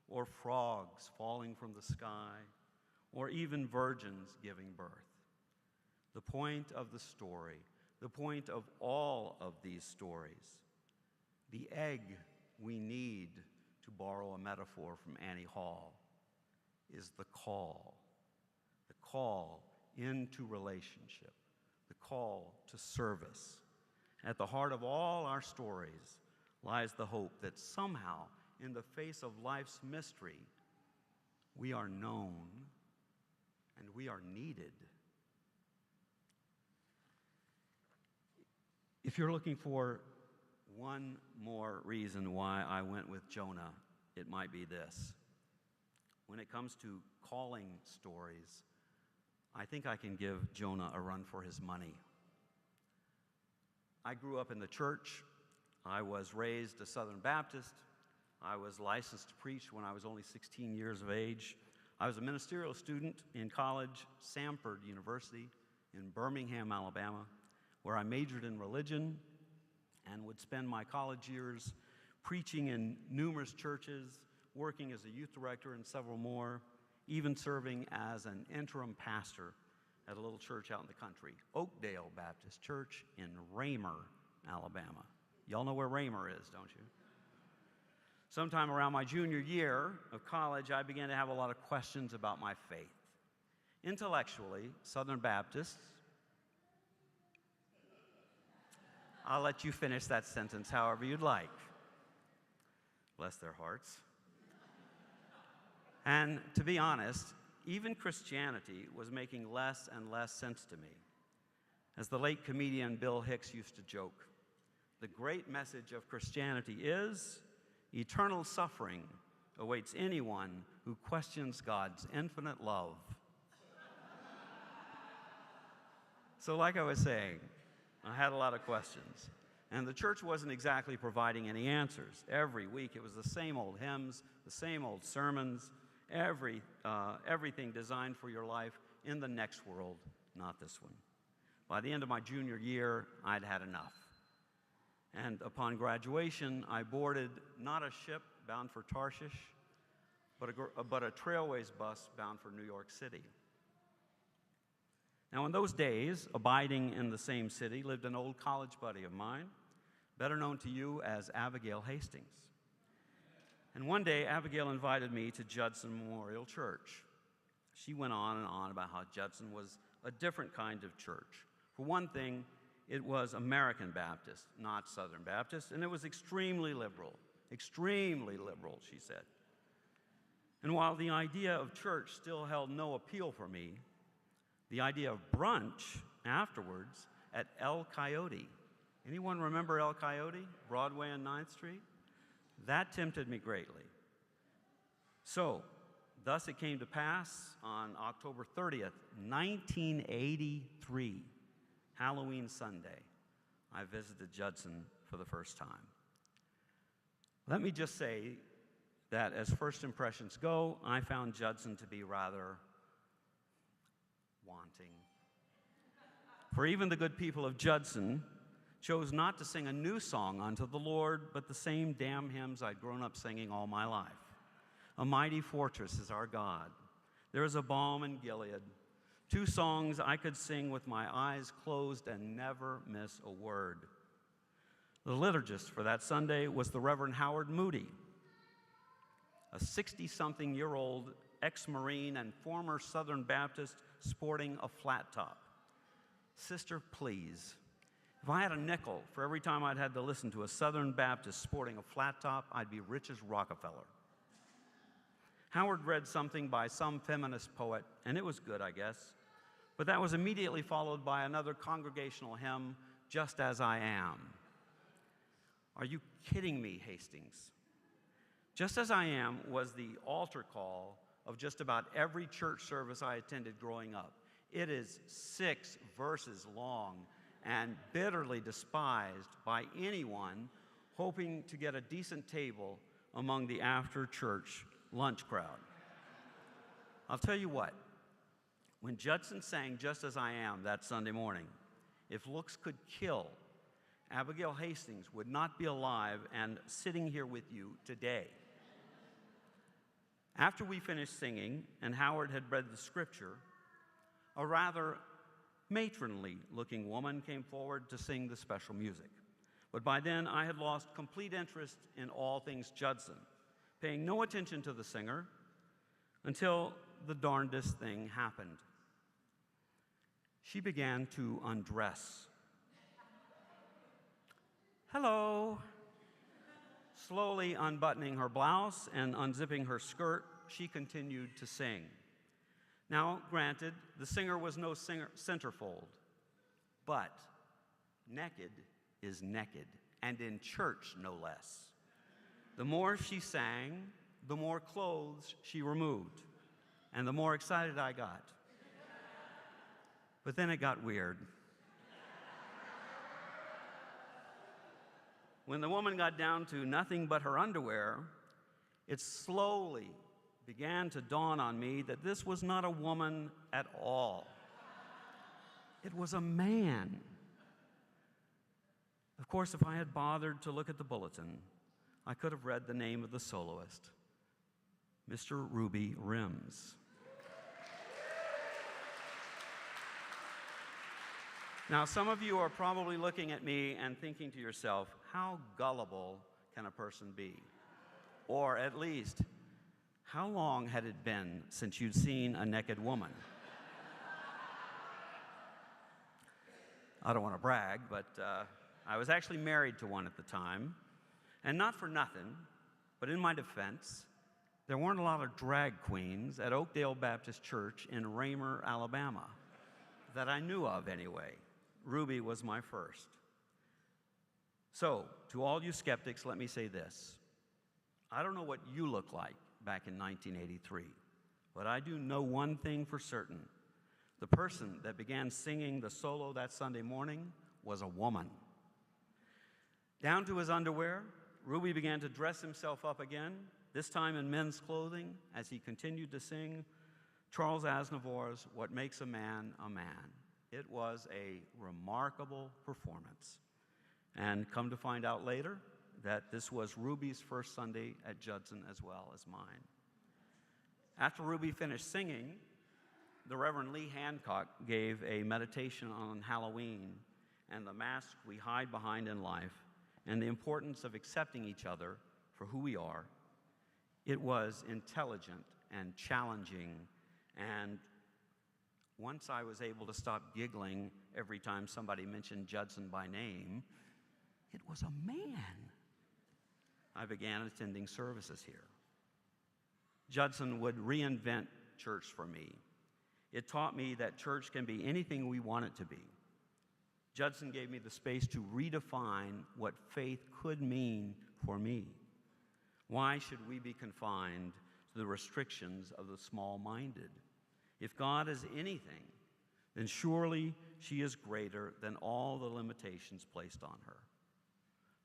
or frogs falling from the sky, or even virgins giving birth. The point of the story, the point of all of these stories, the egg we need, to borrow a metaphor from Annie Hall, is the call into relationship, the call to service. At the heart of all our stories lies the hope that somehow, in the face of life's mystery, we are known and we are needed. If you're looking for one more reason why I went with Jonah, it might be this. When it comes to calling stories, I think I can give Jonah a run for his money. I grew up in the church. I was raised a Southern Baptist. I was licensed to preach when I was only 16 years of age. I was a ministerial student in college, Samford University in Birmingham, Alabama, where I majored in religion and would spend my college years preaching in numerous churches, working as a youth director in several more, even serving as an interim pastor at a little church out in the country, Oakdale Baptist Church in Raymer, Alabama. Y'all know where Raymer is, don't you? Sometime around my junior year of college, I began to have a lot of questions about my faith. Intellectually, Southern Baptists, I'll let you finish that sentence however you'd like. Bless their hearts. And to be honest, even Christianity was making less and less sense to me. As the late comedian Bill Hicks used to joke, the great message of Christianity is eternal suffering awaits anyone who questions God's infinite love. So like I was saying, I had a lot of questions, and the church wasn't exactly providing any answers. Every week it was the same old hymns, the same old sermons, everything designed for your life in the next world, not this one. By the end of my junior year, I'd had enough. And upon graduation, I boarded not a ship bound for Tarshish, but a Trailways bus bound for New York City. Now, in those days, abiding in the same city, lived an old college buddy of mine, better known to you as Abigail Hastings. And one day, Abigail invited me to Judson Memorial Church. She went on and on about how Judson was a different kind of church. For one thing, it was American Baptist, not Southern Baptist, and it was extremely liberal, she said. And while the idea of church still held no appeal for me, the idea of brunch afterwards at El Coyote. Anyone remember El Coyote? Broadway and 9th Street? That tempted me greatly. So, Thus it came to pass on October 30th, 1983, Halloween Sunday, I visited Judson for the first time. Let me just say that as first impressions go, I found Judson to be rather wanting. For even the good people of Judson chose not to sing a new song unto the Lord, but the same damn hymns I'd grown up singing all my life. A mighty fortress is our God. There is a balm in Gilead. 2 songs I could sing with my eyes closed and never miss a word. The liturgist for that Sunday was the Reverend Howard Moody, a 60-something-year-old ex-Marine and former Southern Baptist sporting a flat top. Sister, please, if I had a nickel for every time I'd had to listen to a Southern Baptist sporting a flat top, I'd be rich as Rockefeller. Howard read something by some feminist poet, and it was good, I guess, but that was immediately followed by another congregational hymn, Just As I Am. Are you kidding me, Hastings? Just As I Am was the altar call of just about every church service I attended growing up. It is 6 verses long and bitterly despised by anyone hoping to get a decent table among the after-church lunch crowd. I'll tell you what, when Judson sang Just As I Am that Sunday morning, if looks could kill, Abigail Hastings would not be alive and sitting here with you today. After we finished singing and Howard had read the scripture, a rather matronly-looking woman came forward to sing the special music. But by then, I had lost complete interest in all things Judson, paying no attention to the singer until the darndest thing happened. She began to undress. Hello. Slowly unbuttoning her blouse and unzipping her skirt, she continued to sing. Now, granted, the singer was no centerfold, but naked is naked, and in church, no less. The more she sang, the more clothes she removed, and the more excited I got. But then it got weird. When the woman got down to nothing but her underwear, it slowly began to dawn on me that this was not a woman at all. It was a man. Of course, if I had bothered to look at the bulletin, I could have read the name of the soloist, Mr. Ruby Rims. Now, some of you are probably looking at me and thinking to yourself, how gullible can a person be? Or at least, how long had it been since you'd seen a naked woman? I don't want to brag, but I was actually married to one at the time. And not for nothing, but in my defense, there weren't a lot of drag queens at Oakdale Baptist Church in Raymer, Alabama, that I knew of anyway. Ruby was my first. So, to all you skeptics, let me say this. I don't know what you look like back in 1983, but I do know one thing for certain. The person that began singing the solo that Sunday morning was a woman. Down to his underwear, Ruby began to dress himself up again, this time in men's clothing, as he continued to sing Charles Aznavour's What Makes a Man a Man. It was a remarkable performance. And come to find out later that this was Ruby's first Sunday at Judson as well as mine. After Ruby finished singing, the Reverend Lee Hancock gave a meditation on Halloween and the mask we hide behind in life and the importance of accepting each other for who we are. It was intelligent and challenging, and once I was able to stop giggling every time somebody mentioned Judson by name, it was a man. I began attending services here. Judson would reinvent church for me. It taught me that church can be anything we want it to be. Judson gave me the space to redefine what faith could mean for me. Why should we be confined to the restrictions of the small-minded. If God is anything, then surely she is greater than all the limitations placed on her.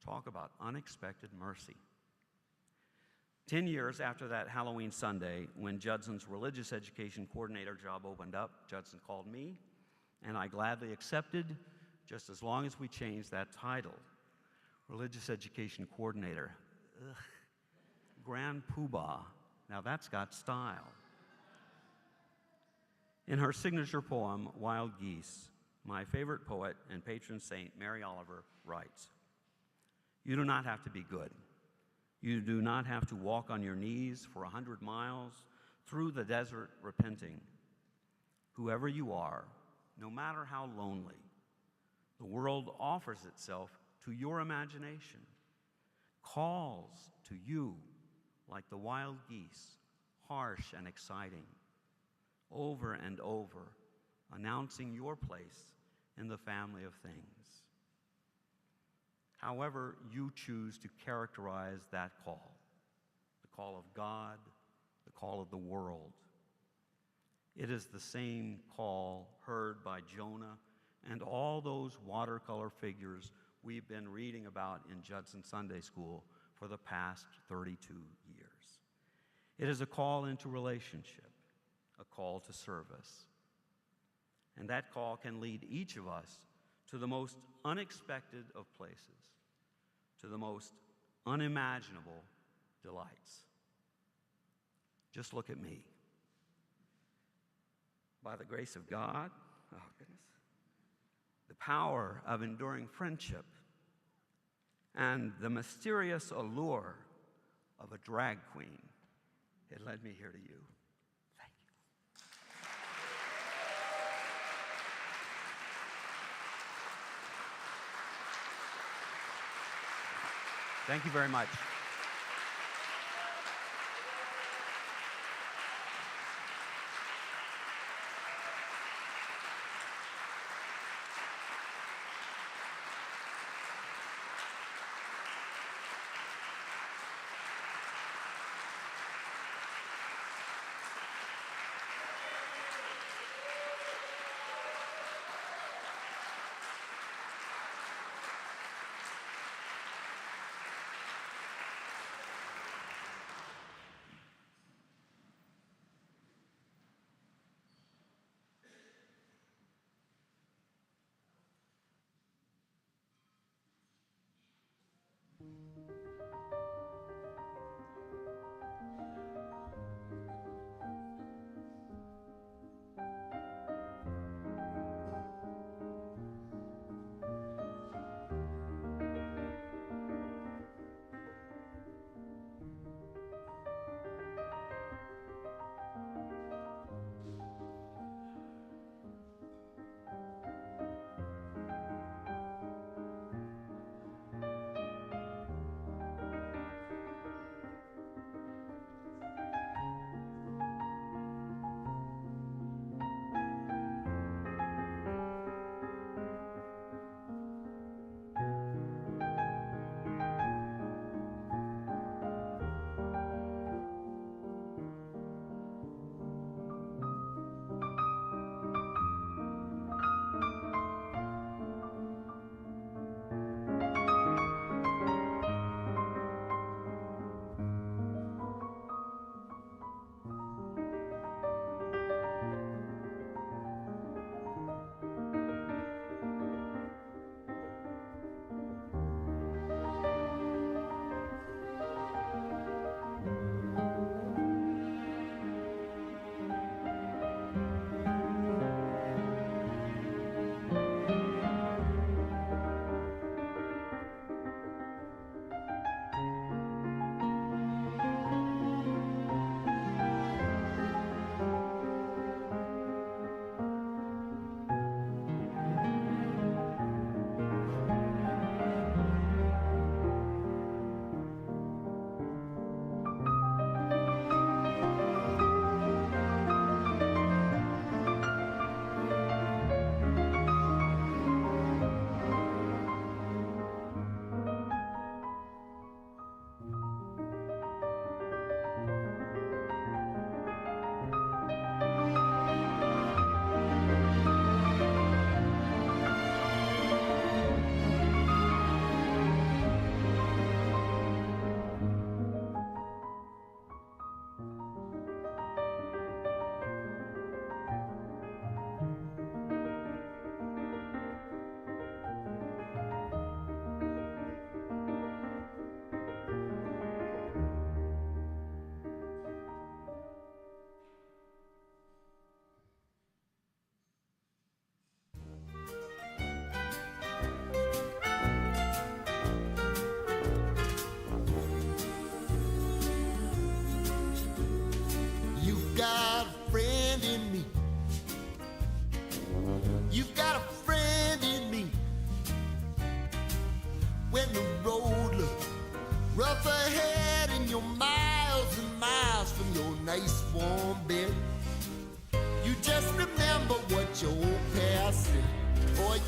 Talk about unexpected mercy. 10 years after that Halloween Sunday, when Judson's religious education coordinator job opened up, Judson called me, and I gladly accepted, just as long as we changed that title. Religious education coordinator. Ugh. Grand Poobah. Now that's got style. In her signature poem, Wild Geese, my favorite poet and patron saint, Mary Oliver, writes, "You do not have to be good. You do not have to walk on your knees for 100 miles through the desert repenting. Whoever you are, no matter how lonely, the world offers itself to your imagination, calls to you like the wild geese, harsh and exciting, over and over, announcing your place in the family of things. However you choose to characterize that call, the call of God, the call of the world, it is the same call heard by Jonah and all those watercolor figures we've been reading about in Judson Sunday School for the past 32 years. It is a call into relationship, a call to service. And that call can lead each of us to the most unexpected of places, to the most unimaginable delights. Just look at me. By the grace of God, oh goodness, the power of enduring friendship, and the mysterious allure of a drag queen, it led me here to you. Thank you. Thank you very much.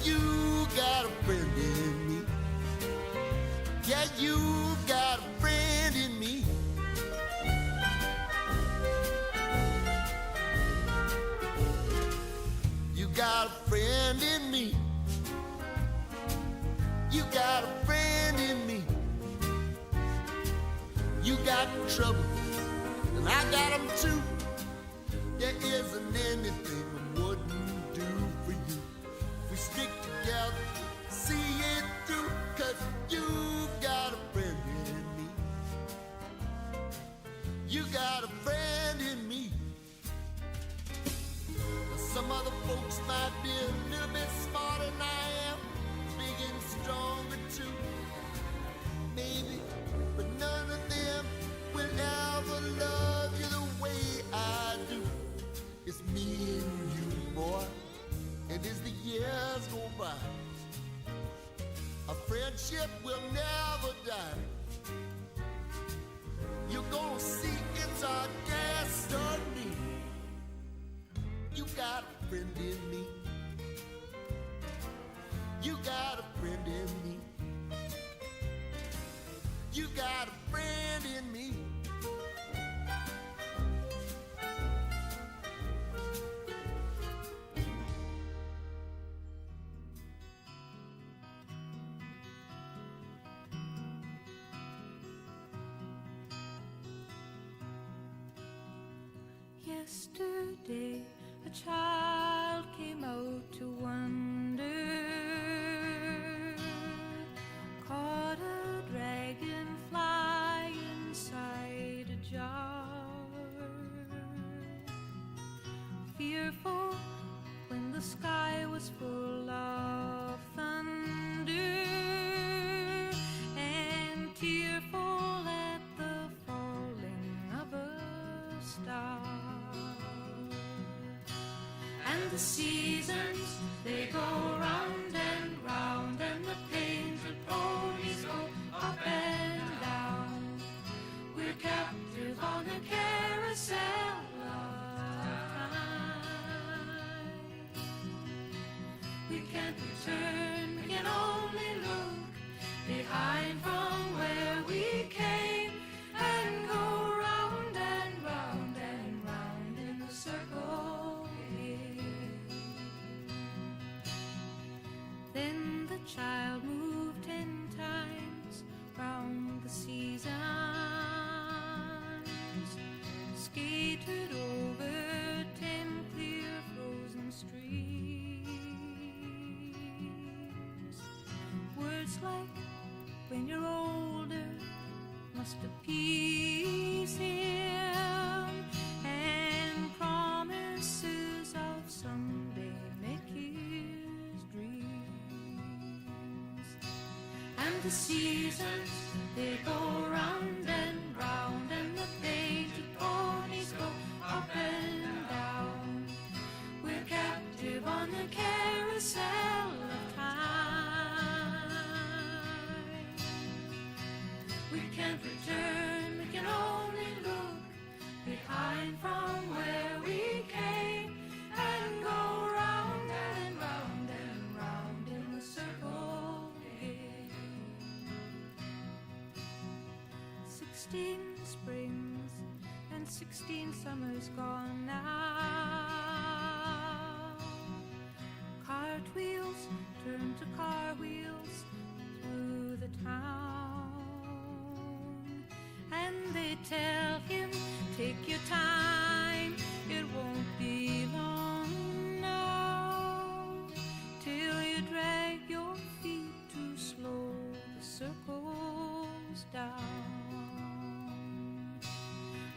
you got a friend in me. Yeah, you got a friend in me. You got a friend in me. You got a friend in me. You got trouble, and I got them too. There isn't anything I wouldn't do for you. If we stick together, see it through, 'cause you got a friend in me. You got a friend in me. Now, some other folks might be a little bit smarter than I am, big and stronger too, maybe, but none of them will ever love you the way I do. It's me and you, boy, and as the years go by, our friendship will never die. You're gonna see it's our destiny. You got a friend in me. You got a friend in me. You got a friend in me. Yesterday, a child came out to wander, caught a dragonfly inside a jar. Fearful when the sky was full of thunder, and tearful at the falling of a star. And the seasons, they go round and round, and the painted ponies go up and down. We're captive on a carousel of time. We can't return, we can only look behind from where we came, and go round and round and round in the circle. Then the child moved 10 times round the seasons, skated over 10 clear frozen streams. Words like, when you're older, must appease him, and promises of someday make his dreams. And the seasons, they go round and round, and the painted ponies go up and down. We're captive on the carousel of time. We can't return, we can only look behind from where we came, and go round and round and round in the circle again. 16 springs and 16 summers gone now. Cartwheels turn to car wheels through the town, and they tell him, take your time, it won't be long now, till you drag your feet too slow, the circles down.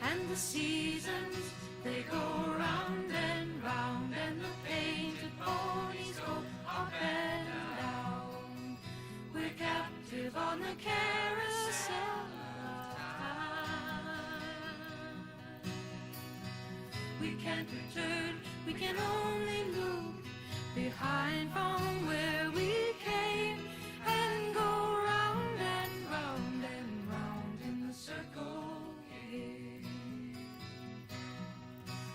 And the seasons, they go round and round, and the painted ponies go up and down. We're captive on the carousel of time. We can't return, we can only look behind from where we came, and go round and round and round in the circle again.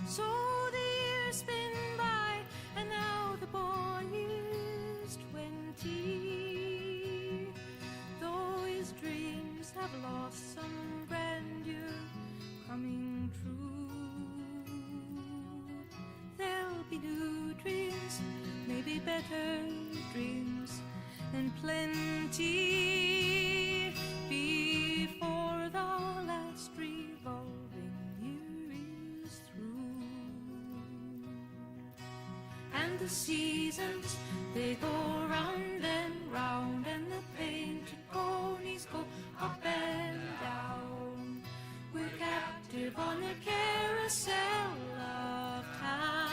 So the years spin by, and now the boy is be new dreams, maybe better dreams, and plenty before the last revolving year is through. And the seasons, they go round and round, and the painted ponies go up and down. We're captive on the carousel of time.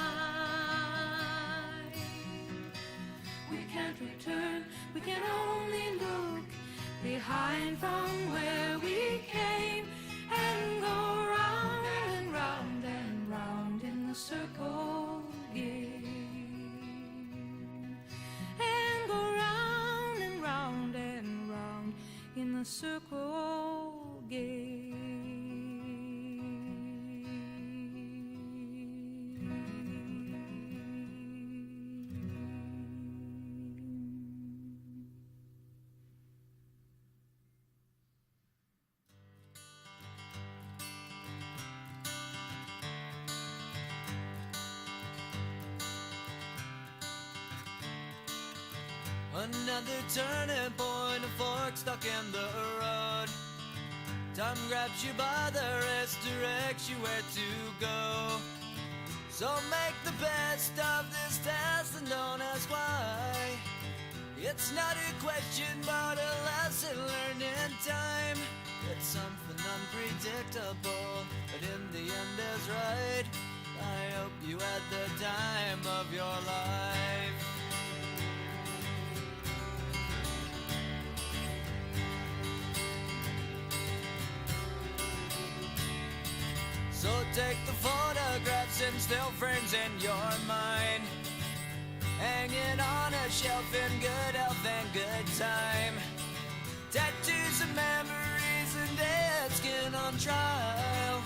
We can't return, we can only look behind from where we came, and go round and round and round in the circle game, and go round and round and round in the circle game. Another turning point, a fork stuck in the road. Time grabs you by the wrist, directs you where to go. So make the best of this test and don't ask why. It's not a question but a lesson learned in time. It's something unpredictable, but in the end is right. I hope you had the time of your life. So take the photographs and still frames in your mind, hanging on a shelf in good health and good time. Tattoos of memories and dead skin on trial.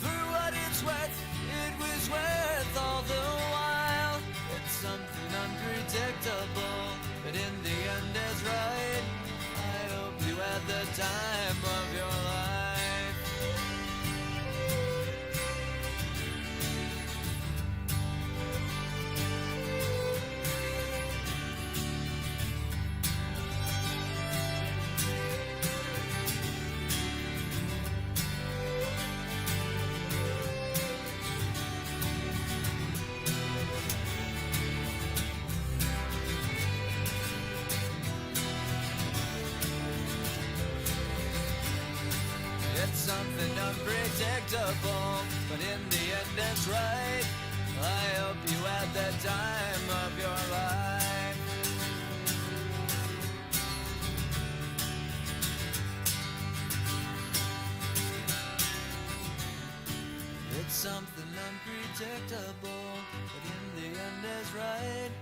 For what it's worth, it was worth all the while. It's something unpredictable, but in the end is right. I hope you had the time of your life. Something unpredictable, but in the end it's right. I hope you had the time of your life. It's something unpredictable, but in the end is right.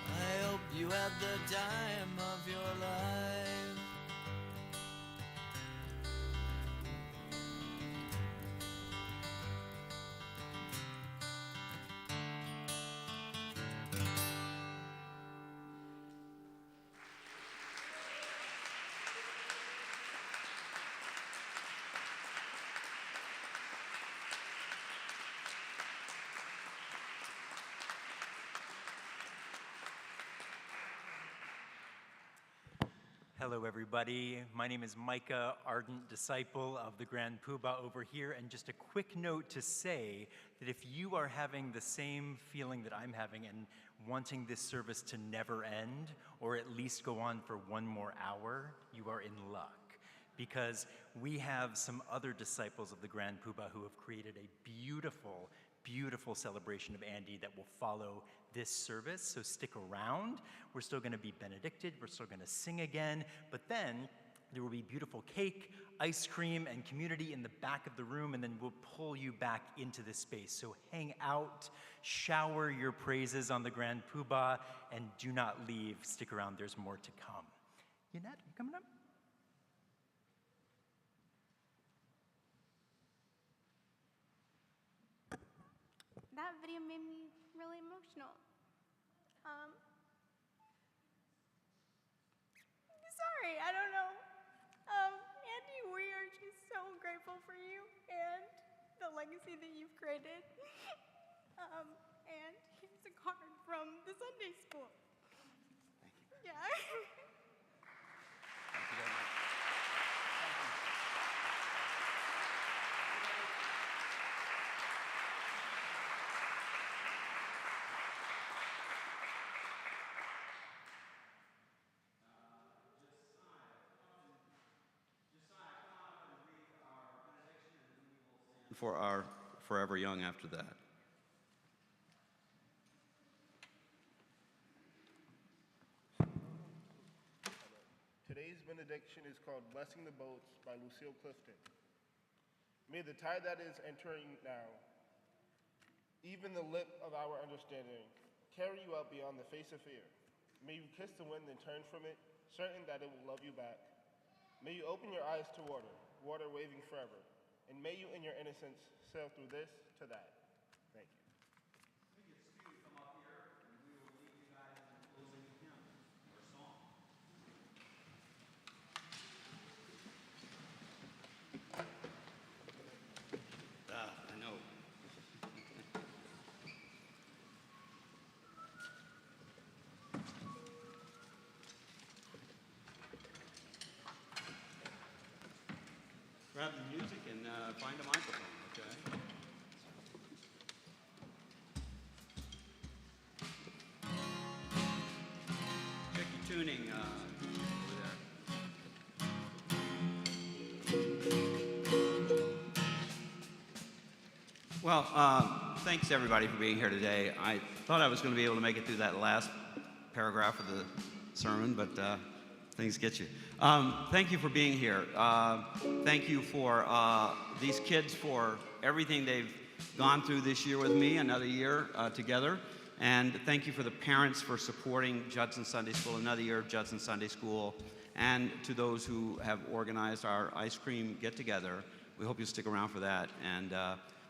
I hope you had the time of your life. Hello, everybody. My name is Micah, ardent disciple of the Grand Poobah over here, and just a quick note to say that if you are having the same feeling that I'm having and wanting this service to never end, or at least go on for one more hour, you are in luck, because we have some other disciples of the Grand Poobah who have created a beautiful, beautiful celebration of Andy that will follow this service, so stick around. We're still going to be benedicted, we're still going to sing again, but then there will be beautiful cake, ice cream, and community in the back of the room, and then we'll pull you back into this space. So hang out, shower your praises on the Grand Poobah, and do not leave. Stick around, there's more to come. Yineth, you coming up? That video made me really emotional. Sorry, I don't know. Andy, we are just so grateful for you and the legacy that you've created. And card from the Sunday school. Yeah. For our Forever Young after that. Today's benediction is called Blessing the Boats by Lucille Clifton. May the tide that is entering now, even the lip of our understanding, carry you out beyond the face of fear. May you kiss the wind and turn from it, certain that it will love you back. May you open your eyes to water, water waving forever. And may you in your innocence sail through this to that. Thank you. Come up here, and we will lead you guys in a closing hymn or song. I know. Grab the music and find a microphone, okay? Check your tuning over there. Well, thanks everybody for being here today. I thought I was going to be able to make it through that last paragraph of the sermon, but things get you. Thank you for being here. Thank you for these kids for everything they've gone through this year with me, another year together. And thank you for the parents for supporting Judson Sunday School, another year of Judson Sunday School. And to those who have organized our ice cream get-together, we hope you'll stick around for that. And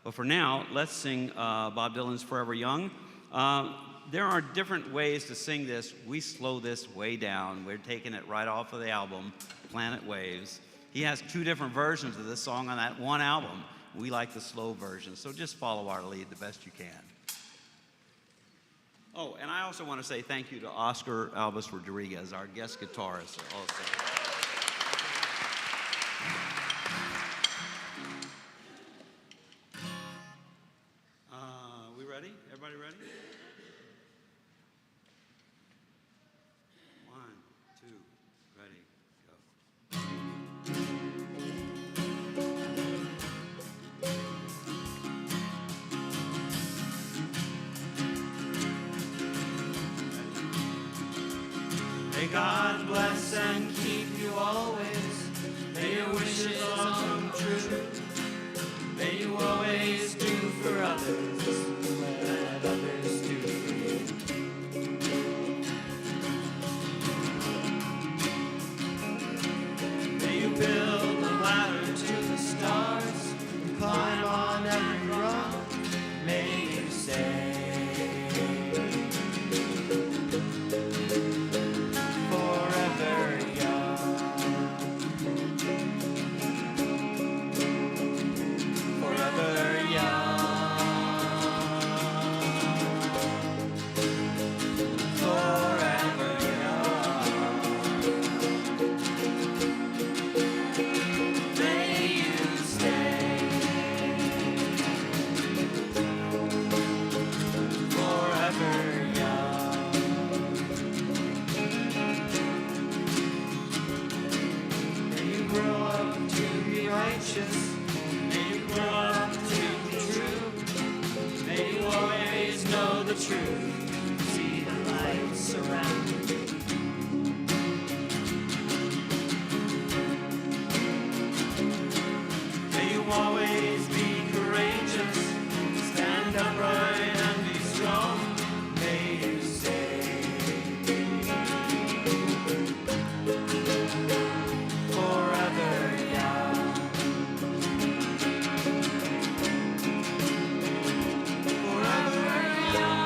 but for now, let's sing Bob Dylan's Forever Young. There are different ways to sing this. We slow this way down. We're taking it right off of the album, Planet Waves. He has 2 different versions of this song on that one album. We like the slow version, so just follow our lead the best you can. Oh, and I also want to say thank you to Oscar Albis Rodriguez, our guest guitarist also. We ready? Everybody ready? 1, 2, ready, go. May God bless and keep you always. May your wishes all come true. May you always do for others what others do for you. May you build a ladder to the stars and climb on every rung. May you stay forever young. Forever young. Forever young. May you stay forever young. May you grow up to be righteous. May you grow up to be true. May you always know the truth. See the light surround you. May you always be courageous. Stand upright and be strong. May you stay forever young. Forever young.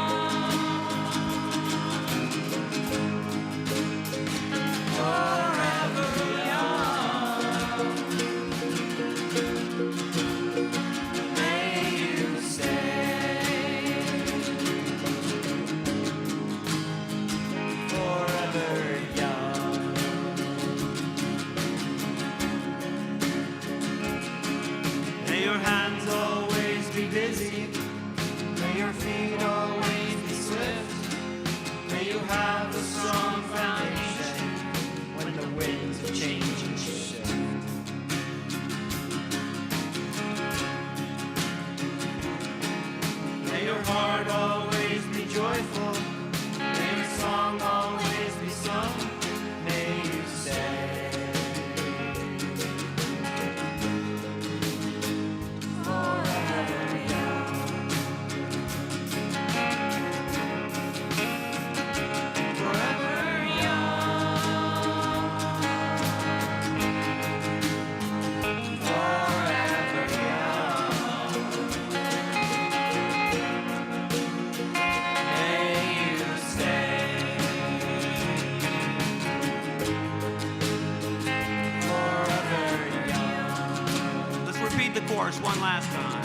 chorus one last time.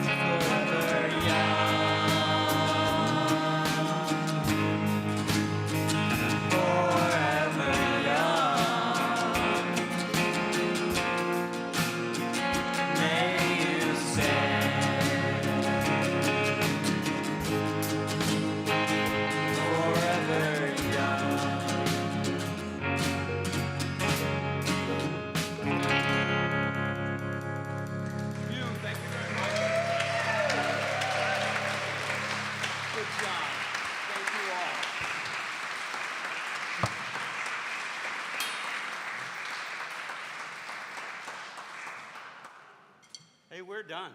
Forever young. Forever young. May you stay. Forever young. Thank you very much. Good job. Thank you all. Hey, we're done.